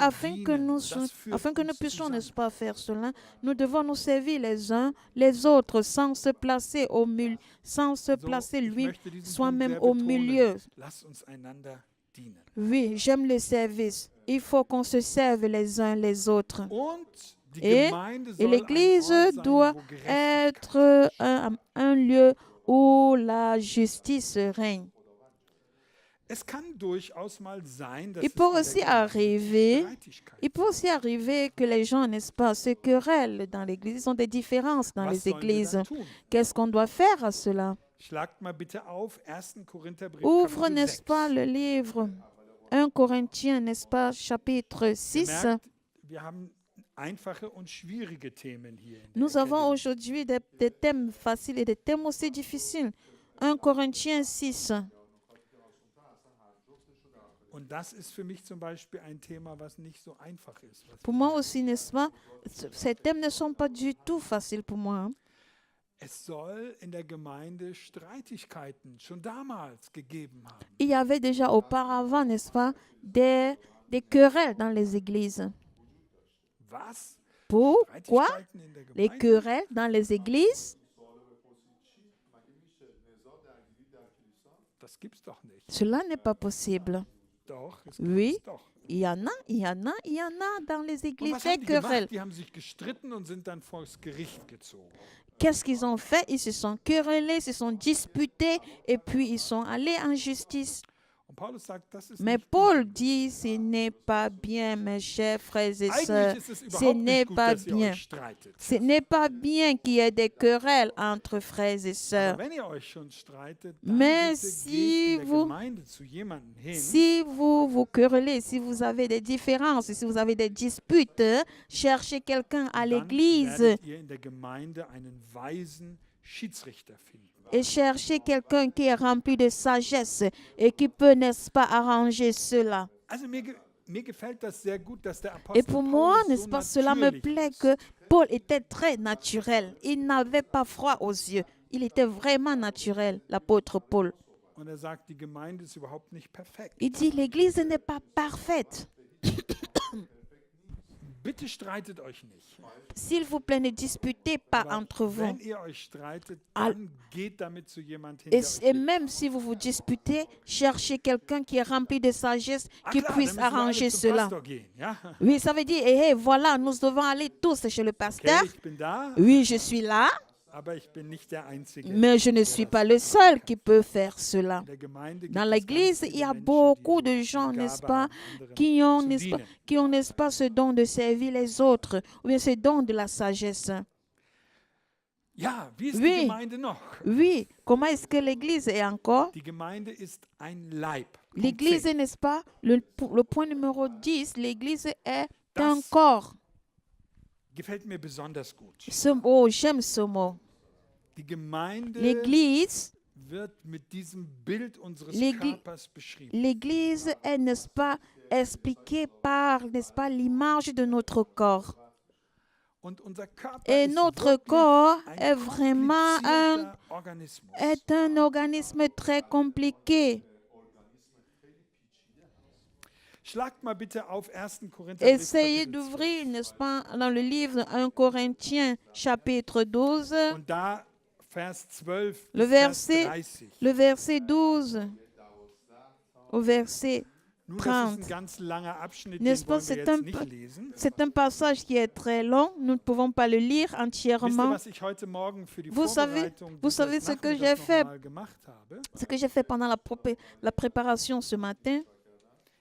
dienen. nous Das führt puissions, uns zusammen. n'est-ce pas, faire cela, nous devons nous servir les uns les autres sans se placer au milieu, sans se So, placer ich lui möchte diesen soi-même Punkt sehr au betonen. milieu. Lass uns einander dienen. Oui, j'aime le service. Il faut qu'on se serve les uns les autres. Und die Et Gemeinde soll l'Église ein Ort sein, doit wo Gerechtigkeit être un lieu où la justice règne. Es kann durchaus mal sein, dass Il es peut in der aussi Gemeinde arriver, Streitigkeiten il peut aussi arriver que les gens, n'est-ce pas, se querellent dans l'Église. Ils ont des différences dans Was les sollen wir églises. dann tun? Qu'est-ce qu'on doit faire à cela? Schlagt mal bitte auf 1. Korintherbrief Ouvre, Kapitel n'est-ce 6. pas, le livre 1 Corinthiens, n'est-ce pas, chapitre Ihr 6. merkt, wir haben einfache und schwierige Themen hier. In der Nous avons Academy. aujourd'hui des thèmes faciles et des thèmes aussi difficiles. 1 Corinthiens 6. Und das ist für mich zum Beispiel ein Thema, was nicht so einfach ist. Was Pour moi aussi, n'est-ce pas, ces thèmes ne sont pas du tout faciles pour moi. Hein. Es soll in der Gemeinde Streitigkeiten schon damals gegeben haben. Il y avait déjà auparavant, n'est-ce pas, des querelles dans les églises. Was? Pourquoi Streitigkeiten in der les Gemeinde? querelles dans les églises? Das gibt's doch nicht. Cela n'est pas possible. Doch, es Oui. gibt's doch. Il y en a dans les Und églises was des haben die gemacht? querelles. Die haben sich gestritten und sind dann vors Gericht gezogen. Qu'est-ce qu'ils ont fait? Ils se sont querellés, se sont disputés et puis ils sont allés en justice. Und Paulus sagt, das ist Mais nicht Paul gut. dit, ce n'est pas bien, mes chers frères et sœurs. Eigentlich ist es Ce überhaupt n'est nicht gut, pas dass ihr bien. euch streitet. Ce n'est pas bien qu'il y ait des querelles entre frères et sœurs. Aber wenn ihr euch schon streitet, dann Mais bitte si geht in der vous- Gemeinde zu jemandem hin, Si vous vous querellez, si vous avez des différences, si vous avez des disputes, cherchez quelqu'un à dann l'église werdet ihr in der Gemeinde einen weisen Schiedsrichter finden. et cherchez quelqu'un qui est rempli de sagesse et qui peut, n'est-ce pas, arranger cela. Also mir gefällt das sehr gut, dass der Et Apostel pour moi, Paulus n'est-ce so pas, cela me natürlich plaît ist. que Paul était très naturel. Il n'avait pas froid aux yeux. Il était vraiment naturel, l'apôtre Paul. Und er sagt, die Gemeinde ist überhaupt nicht perfekt. Il dit, l'Église n'est pas parfaite. Bitte streitet euch nicht. S'il vous plaît, ne disputez pas Aber entre vous. wenn ihr euch streitet, Al- dann geht damit zu jemand hin, Et, der euch et hilft. même si vous vous disputez, cherchez quelqu'un qui est rempli de sagesse, Ah, qui klar, puisse dann müssen wir alle arranger zum cela. Pastor gehen, ja? Oui, ça veut dire, hey, voilà, nous devons aller tous chez le pasteur. Okay, ich bin da, Oui, je suis là, aber ich bin nicht der Einzige. mais je ne suis pas le seul qui peut faire cela. In der Gemeinde gibt Dans es l'Église, ganz il y a viele Menschen, beaucoup die de gens, die n'est-ce Gabe pas, haben, anderen qui ont, zu n'est-ce pas, dienen. n'est-ce pas, ce don de servir les autres, ou bien ce don de la sagesse. Ja, wie ist Oui. die Gemeinde noch? Oui, comment est-ce que l'Église est encore? Die Gemeinde ist ein Leib. Punkt L'Église, 10. n'est-ce pas, le point numéro 10, l'Église est un Das- corps. Gefällt mir besonders gut. Oh, j'aime ce mot. Die Gemeinde L'Église, wird mit diesem Bild unseres L'Égl- Körpers beschrieben. l'Église est, n'est-ce pas, expliquée par, n'est-ce pas, l'image de notre corps. Und unser Körper Et ist notre wirklich corps ein est vraiment komplizierter Organismus. est un organisme très compliqué. Schlagt mal bitte auf 1. Korinther Essayez d'ouvrir, n'est-ce pas, dans le livre 1 Corinthiens, chapitre 12, Und da Vers 12 le bis Vers verset, 30. le verset 12 au verset Nun, das ist ein 30. ganz langer Abschnitt, N'est-ce den pas, wollen wir c'est jetzt un, nicht lesen. c'est un passage qui est très long. Nous ne pouvons pas le lire Wisst ihr, entièrement. was ich heute Morgen für die Vous savez Vorbereitung ce que dieses j'ai Nachmittags fait? noch mal gemacht habe? Ce que j'ai fait pendant la préparation ce matin,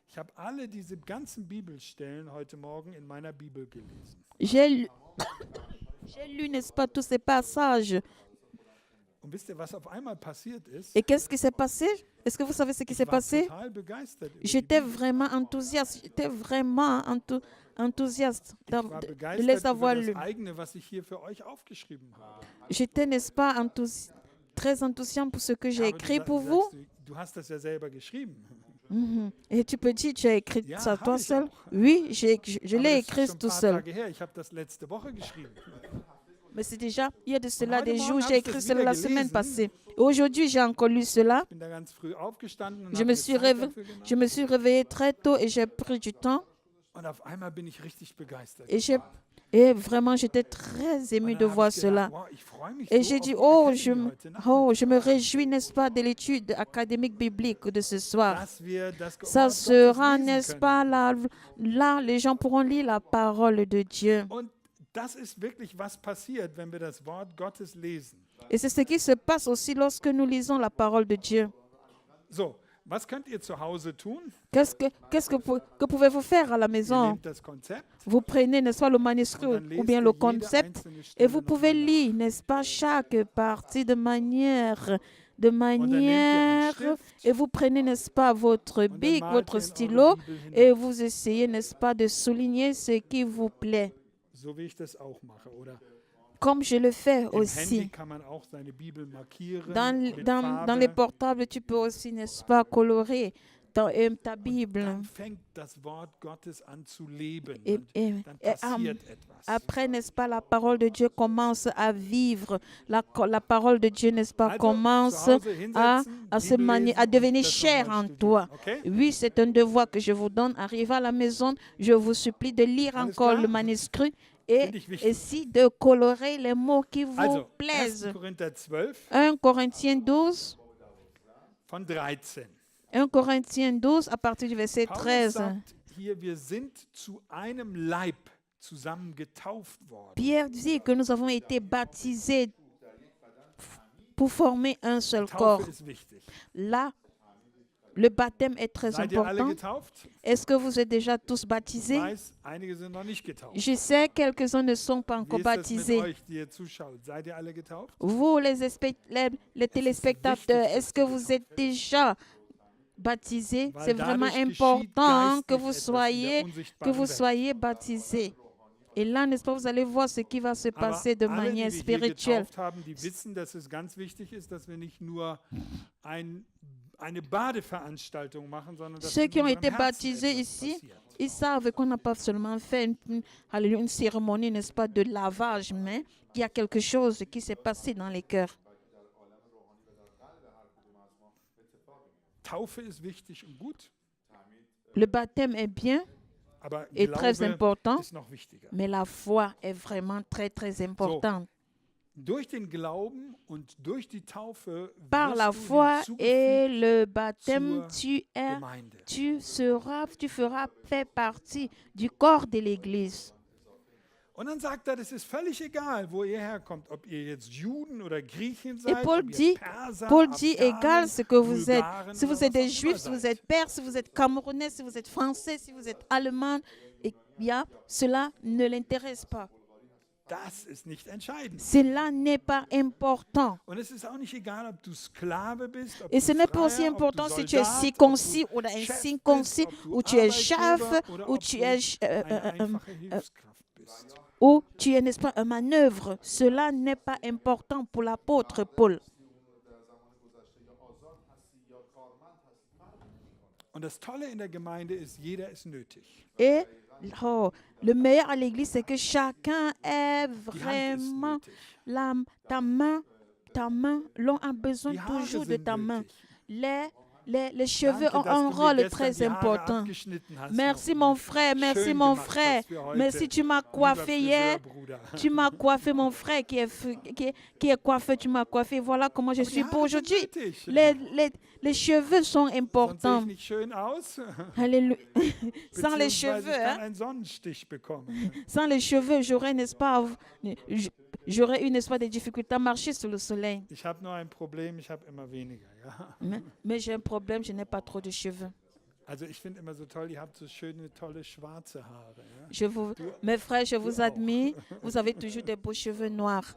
Ich habe alle diese ganzen Bibelstellen heute Morgen in meiner Bibel gelesen. j'ai lu, j'ai lu, n'est-ce pas, tous ces passages. Und wisst ihr, was auf einmal passiert ist? Et qu'est-ce qui s'est passé? Est-ce que vous savez ce qui s'est Ich war passé? total begeistert über die J'étais Bibel. vraiment enthousiaste. J'étais vraiment enthousiaste Ich war de les begeistert avoir über lus. das eigene, was ich hier für euch aufgeschrieben habe. J'étais, n'est-ce pas, très enthousiaste pour ce que j'ai Aber écrit du pour sa- vous. sagst, du hast das ja selber geschrieben. Mhm. Et tu peux dire, tu as écrit Ja, ça habe toi ich seul? auch. Oui, je Aber l'ai das ist écrit schon ein tout paar seul. Tage her. Ich habe das letzte Woche geschrieben. Mais c'est déjà, il y a de cela heute des Morgen jours, habe j'ai ich das écrit cela wieder la semaine gelesen. passée. Et aujourd'hui, j'ai encore lu cela. Ich bin da ganz früh aufgestanden und Je habe me mir suis Zeit dafür je genommen. me suis réveillée très tôt et j'ai pris du temps. Und auf einmal bin ich richtig begeistert. Et vraiment, j'étais très émue Und de dann voir habe ich gedacht, cela. wow, ich freue mich Et so j'ai auf dit, die oh, Academy heute je me réjouis, n'est-ce pas, de l'étude académique biblique de ce soir. dass wir das Ça Wort sera, Gottes lesen n'est-ce können. pas, là, les gens pourront lire la parole de Dieu. Und das ist wirklich, was passiert, wenn wir das Wort Gottes lesen. Et c'est ce qui se passe aussi lorsque nous lisons la parole de Dieu. So, was könnt ihr zu Hause tun? Que pouvez-vous faire à la Ihr maison? nehmt das Konzept Vous prenez, n'est-ce pas, le manuscrit und dann lest ou bien ihr le jede concept einzelne et Stelle vous noch pouvez mal nach. lire, n'est-ce pas, chaque partie de manière, Stift et vous prenez, n'est-ce pas, votre und dann bic, malt votre ihr in stylo eure Bibel hinein. et vous essayez, n'est-ce pas, de souligner ce qui vous plaît, So wie ich das auch mache, oder? comme je le fais Im Handy aussi. kann man auch seine Bibel markieren mit Dans les Farbe. portables, tu peux aussi, n'est-ce pas, colorer ta Bible. Dann fängt das Wort Gottes an zu leben. Et, Und et- dann et, passiert etwas. Après, n'est-ce pas, la parole de Dieu commence à vivre. La parole de Dieu, n'est-ce pas, Also, commence zu Hause hinsetzen, Bibel à lesen devenir und das chère nochmal en studieren, toi. okay? Oui, c'est un devoir que je vous donne. Arrivez à la maison, je vous supplie de lire Alles encore klar? le manuscrit Finde et ich wichtig. aussi de colorer les mots qui vous Also, 1. plaisent. Korinther 12 1 Corinthiens 12, von 13. 1 Corinthiens 12 à partir du verset Paulus 13. sagt hier, wir sind zu einem Leib zusammen getauft worden. Pierre dit que nous avons été baptisés pour former un seul corps. Taufe ist wichtig. Là, le baptême est très Seid ihr alle important. getauft? Est-ce que vous êtes déjà tous Ich baptisés? weiß, einige sind noch nicht getauft. Je sais, quelques-uns ne sont pas Wie encore ist das mit baptisés. euch, die ihr zuschaut? Seid ihr alle getauft? Vous, les téléspectateurs, est-ce que vous êtes déjà baptisés? Weil C'est vraiment dadurch geschieht important que geistlich vous etwas in der unsichtbaren Welt. soyez baptisés. Et là, n'est-ce pas, vous allez voir ce qui va se Aber passer de alle, die manière wir hier spirituelle. getauft haben, die wissen, dass es ganz wichtig ist, dass wir nicht nur eine Badeveranstaltung machen, sondern dass Ceux in qui ont unserem été Herzen baptisés etwas ici, passiert. ils savent qu'on n'a pas seulement fait une cérémonie, n'est-ce pas, de lavage, mais il y a quelque chose qui s'est passé dans les cœurs. Taufe ist wichtig und gut, Le baptême est bien aber et très Glaube important, ist noch wichtiger. mais la foi est vraiment très, très importante. Durch den Glauben und durch die Taufe Par wirst la du foi et hinzugefügt le baptême, zur Gemeinde. tu feras fait partie du corps de l'Église. Und dann sagt er, das ist völlig egal, wo ihr herkommt, ob ihr jetzt Juden oder Griechen Et seid, Paul ob ihr dit, Perser, égal Afghanen, ce que vous êtes. Bulgaren Si vous oder êtes des was auch Juifs, immer si vous seid. êtes Perses, si vous êtes Camerounais, si vous êtes Français, si vous êtes Allemand, eh bien, cela ne l'intéresse pas. Das ist nicht entscheidend. Cela n'est pas important. Und es ist auch nicht egal, ob du Sklave bist, ob Et du ce n'est pas Freier, aussi ob important du si tu es Soldat, circoncis ob ou du Chef incirconcis, bist, ob du ou tu es chef, Arbeitgeber oder ou ob tu du es, eine einfache Hilfskraft bist. ou tu es, n'est-ce pas, un manœuvre. Cela n'est pas important pour l'apôtre Paul. Und das Tolle in der Gemeinde ist, jeder ist nötig. Et le meilleur à l'église, c'est que chacun est Die Hand ist vraiment nötig. ta main, l'on a besoin Die Haare toujours de sind ta main. nötig. Les, les cheveux Danke, ont dass un du mir rôle gestern très die Haare important. abgeschnitten hast. Merci noch. mon frère, merci Schön mon gemacht frère. hast für heute. Merci, tu m'as Lieber coiffé hier. Friseurbruder. Tu m'as coiffé, mon frère qui est coiffé, tu m'as coiffé. Voilà comment je Aber die suis beau Haare sind aujourd'hui. nötig. Les cheveux sont Sonst sehe importants. ich nicht schön aus. Alléluia. Sans les Beziehungsweise cheveux, ich kann hein, einen Sonnenstich bekommen. sans les cheveux, j'aurais, n'est-ce pas, j'aurais eu, n'est-ce pas, des difficultés à marcher sous le soleil. Ich habe nur ein Problem, ich habe immer weniger. Ja? Mais j'ai un problème, je n'ai pas trop de cheveux. Also ich finde immer so toll, ihr habt so schöne, tolle schwarze Haare. Ja? Mes frères, je vous admire. Vous avez toujours des beaux cheveux noirs.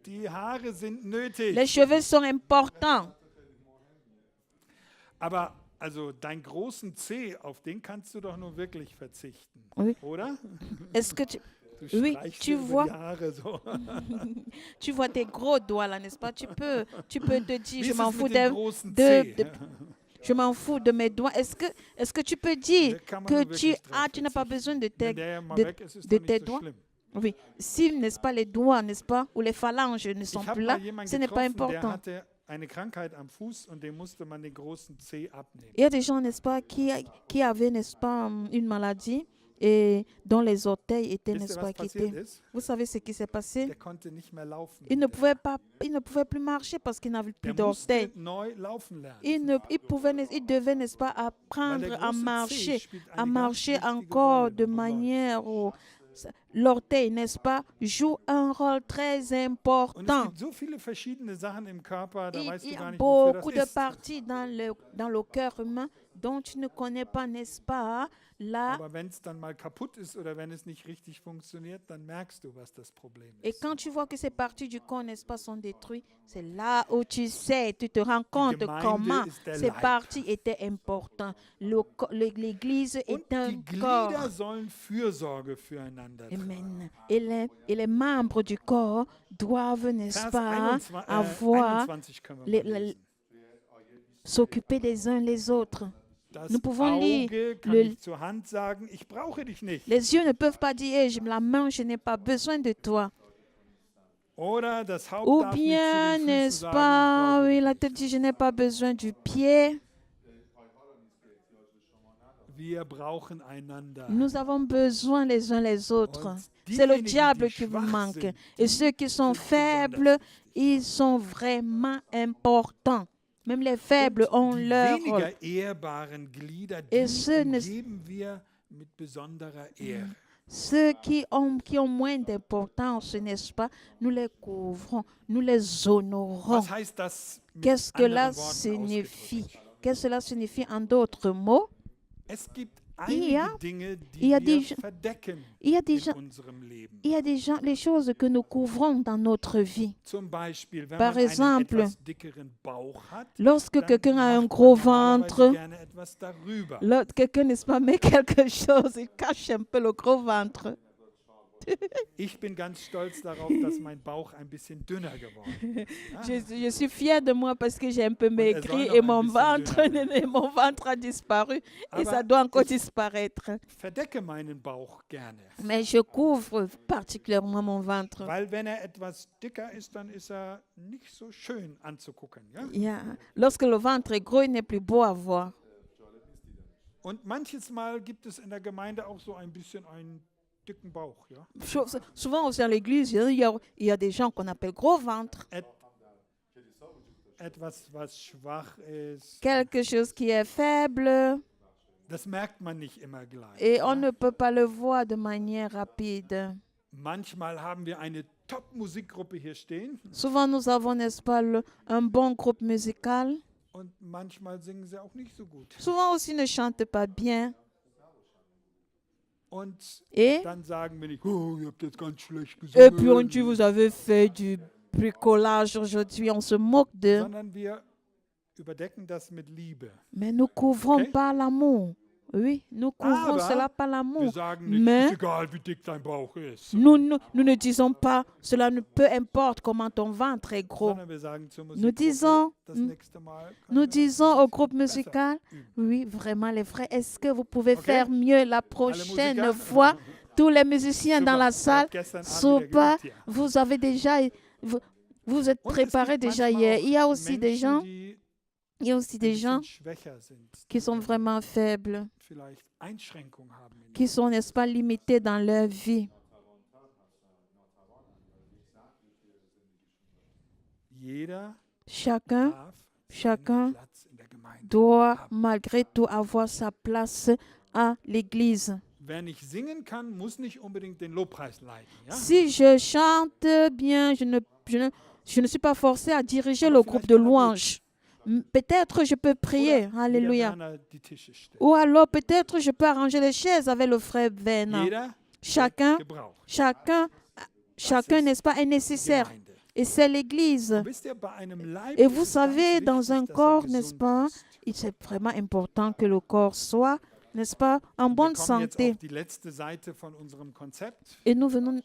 Die Haare sind nötig. Les cheveux sont importants. Aber also deinen großen Zeh, auf den kannst du doch nur wirklich verzichten. Oui. Oder? Est-ce que tu, Du Oui, streichst tu dir über vois. die Haare so. tu vois tes gros doigts là, n'est-ce pas? Tu peux te dire, Wie je ist m'en es fous mit dem de, großen de- Zeh? de- je m'en fous de mes doigts. Est-ce que tu peux dire Da kann man que nur tu wirklich drauf tu n'as pas verzichten. besoin de Wenn tes, der ja mal de- weg ist, ist de doch tes nicht so doigts? schlimm. Oui, si, n'est-ce pas, les doigts, n'est-ce pas, ou les phalanges ne sont Ich habe plus là, mal jemanden ce n'est pas getroffen, der important. hatte eine Krankheit am Fuß und dem musste man den großen Zeh abnehmen. Il y a des gens, n'est-ce pas, qui avaient, n'est-ce pas, une maladie et dont les orteils étaient, Wisst n'est-ce ihr, pas, was qui passiert étaient. ist? Vous savez ce qui s'est passé? Der konnte nicht mehr laufen. Il ne pouvait plus marcher parce qu'il n'avait plus Der musste d'orteils. neu laufen lernen. Il devait, n'est-ce pas, Weil apprendre der à große Zeh marcher, spielt à eine ganz marcher wichtige encore Rolle de beim Läufen. manière où l'orteil, n'est-ce pas, joue un rôle très Und es important. gibt so viele verschiedene Sachen im Körper, da weißt Il du y gar a nicht, wofür beaucoup de das ist. parties dans le cœur humain dont tu ne connais pas, n'est-ce pas, là. Aber wenn es dann mal kaputt ist oder wenn es nicht richtig funktioniert, dann merkst du, was das Problem Et ist. quand tu vois que ces parties du corps, n'est-ce pas, sont détruites, c'est là où tu sais, tu te rends compte Gemeinde comment ist der ces Leib. parties étaient importantes. L'Église Und est un die corps. Glieder sollen Fürsorge füreinander tragen. Amen. Et les membres du corps doivent, n'est-ce Vers pas, 21, avoir, 21 können wir les- mal les- lesen. s'occuper des uns les autres. Das nous pouvons lire Auge kann le- nicht zur Hand sagen, ich brauche dich nicht. Les yeux ne peuvent pas dire, hey, la main, je n'ai pas besoin de toi. Oder das Haupt Ou darf nicht zu bien, den Füßen n'est-ce sagen, pas, ich brauche oui, dich la tête dit, je n'ai pas besoin du pied. nicht. Wir brauchen einander. Nous avons besoin les uns les autres. Und C'est le diejenigen, diable die qui vous schwach manque. sind, Et ceux qui sont sind faibles, besonders ils sont vraiment importants. Même les faibles ont Und die leur rôle. weniger ehrbaren Glieder, die Et ceux ne- umgeben wir mit besonderer Ehre. Ceux qui ont moins d'importance, n'est-ce pas, nous les couvrons, nous les honorons. Was heißt das mit Qu'est-ce que anderen cela Worten signifie? ausgedrückt? Qu'est-ce que cela signifie en d'autres mots? Es gibt Il y a- einige Dinge, il y a die des wir gens- verdecken Il y a des in gens, unserem Leben. il y a des gens, les choses que nous couvrons dans notre vie. Zum Beispiel, wenn Par man exemple, einen etwas dickeren Bauch hat, Lorsque dann quelqu'un a un macht gros man normalerweise ventre, gerne etwas darüber. l'autre, quelqu'un, n'est-ce pas, met quelque chose, il cache un peu le gros ventre. Ich bin ganz stolz darauf, dass mein Bauch ein bisschen dünner geworden ist. Je suis fière de moi parce que j'ai un peu maigri soll noch et ein mon bisschen ventre, dünner et mon ventre a disparu et Aber ça doit encore ich- disparaître. Verdecke meinen Bauch gerne. Mais je couvre particulièrement mon ventre. Weil wenn er etwas dicker ist, dann ist er nicht so schön anzugucken. Ja? Yeah. Lorsque le ventre est gros, il n'est plus beau à voir. Und manches Mal gibt es in der Gemeinde auch so ein bisschen einen dicken Bauch. Ja? Souvent aussi à l'église, il y a des gens qu'on appelle gros ventre. Etwas, was schwach ist, Quelque chose qui est faible das merkt man nicht immer gleich. et on ja? ne peut pas le voir de manière rapide. Manchmal haben wir eine Top-Musikgruppe hier stehen Souvent, nous avons, n'est-ce pas, un bon groupe musical. und manchmal singen sie auch nicht so gut. Souvent aussi, ne chantent pas bien. Und Et, dann sagen wir nicht, oh, ihr habt jetzt ganz schlecht et puis on gesungen, dit, vous avez fait du bricolage aujourd'hui. On se moque d'eux. sondern wir überdecken das mit Liebe. Mais nous couvrons Ok. par l'amour. Oui, nous couvrons Aber cela par Wir l'amour. sagen nicht, Mais ist egal, wie dick dein Bauch ist, nous ne disons pas, cela ne peu importe comment ton ventre est gros. sondern wir sagen zur Nous Musikgruppe, disons, das nächste Mal können nous wir disons au groupe besser musical, üben. oui, vraiment les frères, est-ce que vous pouvez Ok. faire mieux la Alle prochaine Musiker? fois? Tous les musiciens dans Super, la ich salle, hab gestern Abend wieder super, geübt hier. vous avez déjà, vous êtes Und es préparés gibt déjà manchmal hier. auch Il y a aussi des Menschen, gens, die Il y a aussi ein des gens bisschen schwächer sind, qui sont vraiment faibles, vielleicht Einschränkungen haben in qui sont, n'est-ce pas, limités dans leur vie. Jeder Chacun darf Chacun seinen Platz in der Gemeinde doit haben. malgré tout avoir sa place à l'église. Wer nicht singen kann, muss nicht unbedingt den Lobpreis leiten. Ja? Si je chante bien, je ne suis pas forcé à diriger Aber le vielleicht groupe de kann er louanges. Peut-être je peux prier, Oder alléluia. jeder Werner die Tische stellen. Ou alors peut-être je peux arranger les chaises avec le frère Werner. Jeder Chacun, wird gebraucht. chacun, n'est-ce pas, est nécessaire. Gemeinde. Et c'est l'église. Und wisst ihr, bei einem Leib Et ist vous es ganz savez, dans wichtig, un dass er corps, gesund n'est-ce pas, ist. c'est vraiment important que le corps soit, n'est-ce pas, en Wir bonne kommen jetzt santé. auf die letzte Seite von unserem Konzept. Et nous venons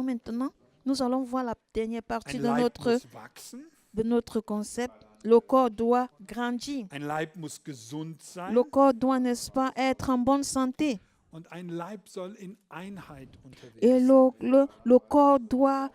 maintenant, nous allons voir la dernière partie Ein de Leib notre, muss wachsen, de notre concept. Le corps doit grandir. ein Leib muss gesund sein Le corps doit, n'est-ce pas, être en bonne santé. und ein Leib soll in Einheit unterwegs Et sein. le corps doit,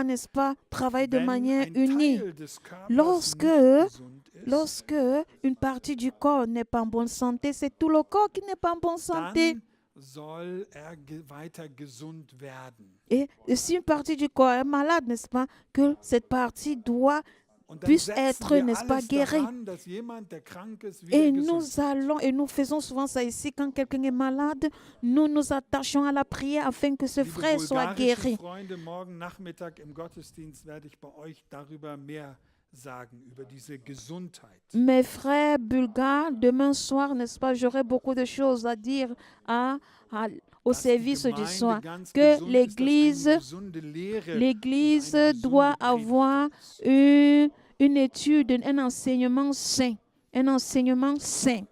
n'est-ce pas, travailler de Wenn manière ein unie. Teil des Körpers Lorsque, nicht gesund ist, lorsque une partie du corps n'est pas en bonne santé, c'est tout le corps qui n'est pas en bonne santé. dann soll er weiter gesund werden. Et si une partie du corps est malade, n'est-ce pas, que cette partie doit Und dann puisse setzen être, wir n'est-ce pas, alles guérie. daran, dass jemand, der krank ist, wieder Et gesund nous wird. allons, et nous faisons souvent ça ici, quand quelqu'un est malade, nous nous attachons à la prière afin que ce Liebe frère soit bulgarische guéri. Freunde, morgen Nachmittag im Gottesdienst werde ich bei euch darüber mehr sagen, über diese Gesundheit. Mes frères bulgares, demain soir, n'est-ce pas, j'aurai beaucoup de choses à dire au Dass die service du Gemeinde soir. ganz Que gesund ist, dass l'Église, eine gesunde Lehre l'Église und eine gesunde doit Predigt avoir da ist. une étude, un enseignement sain. Un enseignement sain.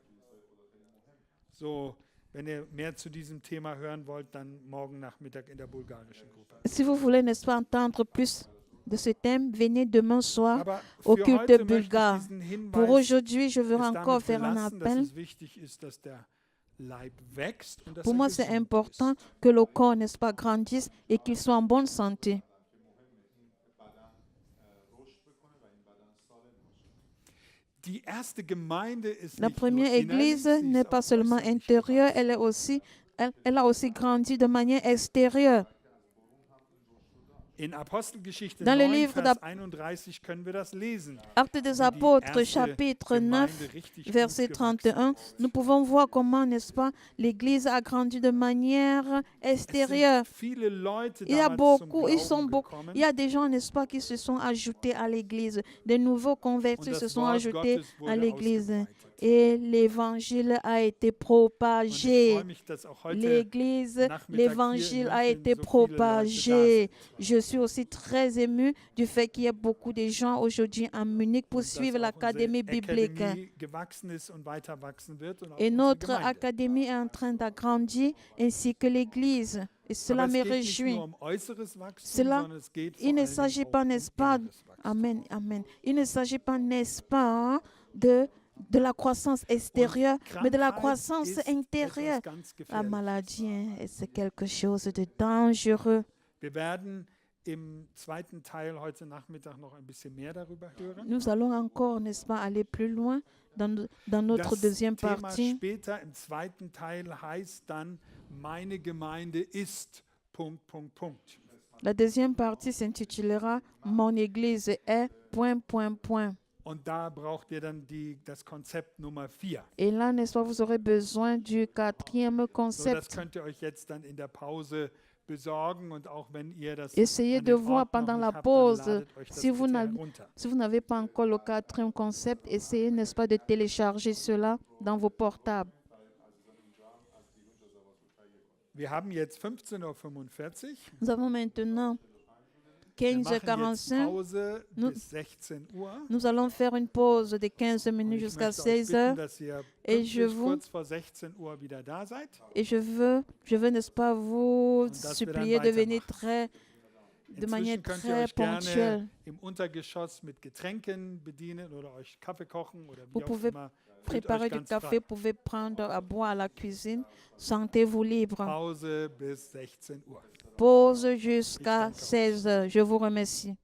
So, wenn ihr mehr zu diesem Thema hören wollt, dann morgen Nachmittag in der bulgarischen Gruppe. Si vous voulez, n'est-ce pas, entendre plus de ce thème, venez demain soir Aber au für culte heute möchte ich bulgare. diesen Pour Hinweis aujourd'hui, je veux es encore damit faire un belassen, dass appel. es wichtig ist, dass der Leib wächst und dass Pour er moi, c'est gesund important ist. que le corps, n'est-ce pas, grandisse et qu'il soit en bonne santé. Die erste Gemeinde ist La nicht nur première innerlich, église sie n'est ist pas auch seulement äußerlich intérieure, gewachsen. elle a aussi grandi de manière extérieure. In Apostelgeschichte Dans le 9, livre Vers 31 können wir das lesen. Actes des Wie die Apôtres, erste chapitre Gemeinde 9, richtig gut verset gewachsen 31, ist. nous pouvons voir comment, n'est-ce pas, l'Église a grandi de manière Es extérieure. sind viele Leute Il y a damals zum beaucoup, Glauben gekommen. il y a des gens, n'est-ce pas, qui se sont ajoutés à l'Église. Des nouveaux Und convertis se das sont Wort ajoutés Gottes à wurde l'Église. ausgebreitet. Et l'Évangile a été Und ich propagé. freue mich, dass auch heute L'Église, Nachmittag hier l'Évangile in a München été so viele Leute da propagé. sind. Je suis aussi très émue du fait qu'il y ait beaucoup de gens aujourd'hui en Munich pour Und dass suivre auch l'académie unsere biblique. Akademie gewachsen ist und weiter wachsen wird und auch Et unsere notre Gemeinde. académie est en train d'agrandir, ainsi que l'Église. Et cela Aber me es geht nicht réjouit. nur um äußeres Wachstum, Cela, sondern es geht vor il ne allen s'agit Dingen pas, auch um n'est-ce pas, inneres Wachstum. Amen, Amen. Il ne s'agit pas, n'est-ce pas, de la croissance extérieure, Und mais de la Krankheit croissance ist intérieure. etwas ganz La Gefährliches. maladie, hein, c'est quelque chose de dangereux. Wir werden im zweiten Teil heute Nachmittag noch ein bisschen mehr darüber hören. Nous allons encore, n'est-ce pas, aller plus loin dans notre Das deuxième Thema partie. später im zweiten Teil heißt dann, meine Gemeinde ist ... La deuxième partie s'intitulera Mon Église est ... Und da braucht ihr dann das Konzept Nummer 4. Et là, n'est-ce pas, vous aurez besoin du quatrième So, das concept. könnt ihr euch jetzt dann in der Pause besorgen und auch wenn ihr das Essayez an de den voir Ort noch pendant nicht la habt, dann pause. ladet euch das Si vous bitte n'avez herunter. si vous n'avez pas encore le quatrième concept, essayez, n'est-ce pas, de télécharger cela dans vos portables. Wir haben jetzt 15:45 Uhr. Nous avons maintenant Wir machen jetzt 15h45. Pause Nous- bis 16 Uhr. Nous allons faire une pause de 15 Und minutes ich jusqu'à möchte euch 16 bitten, heures. dass ihr Et je pünktlich vous- kurz vor 16 Uhr wieder da seid. Et je veux, n'est-ce pas, vous Und dass wir dann supplier de venir weitermachen. de manière Inzwischen könnt ihr très euch gerne ponctuelle. im Untergeschoss mit Getränken bedienen oder euch Kaffee kochen oder wie Vous auch pouvez immer. Fühlt Préparez euch du ganz café, frei. pouvez prendre à boire à la cuisine. Sentez-vous libre. Pause bis 16 Uhr. Pause jusqu'à danke euch. 16 heures. Je vous remercie.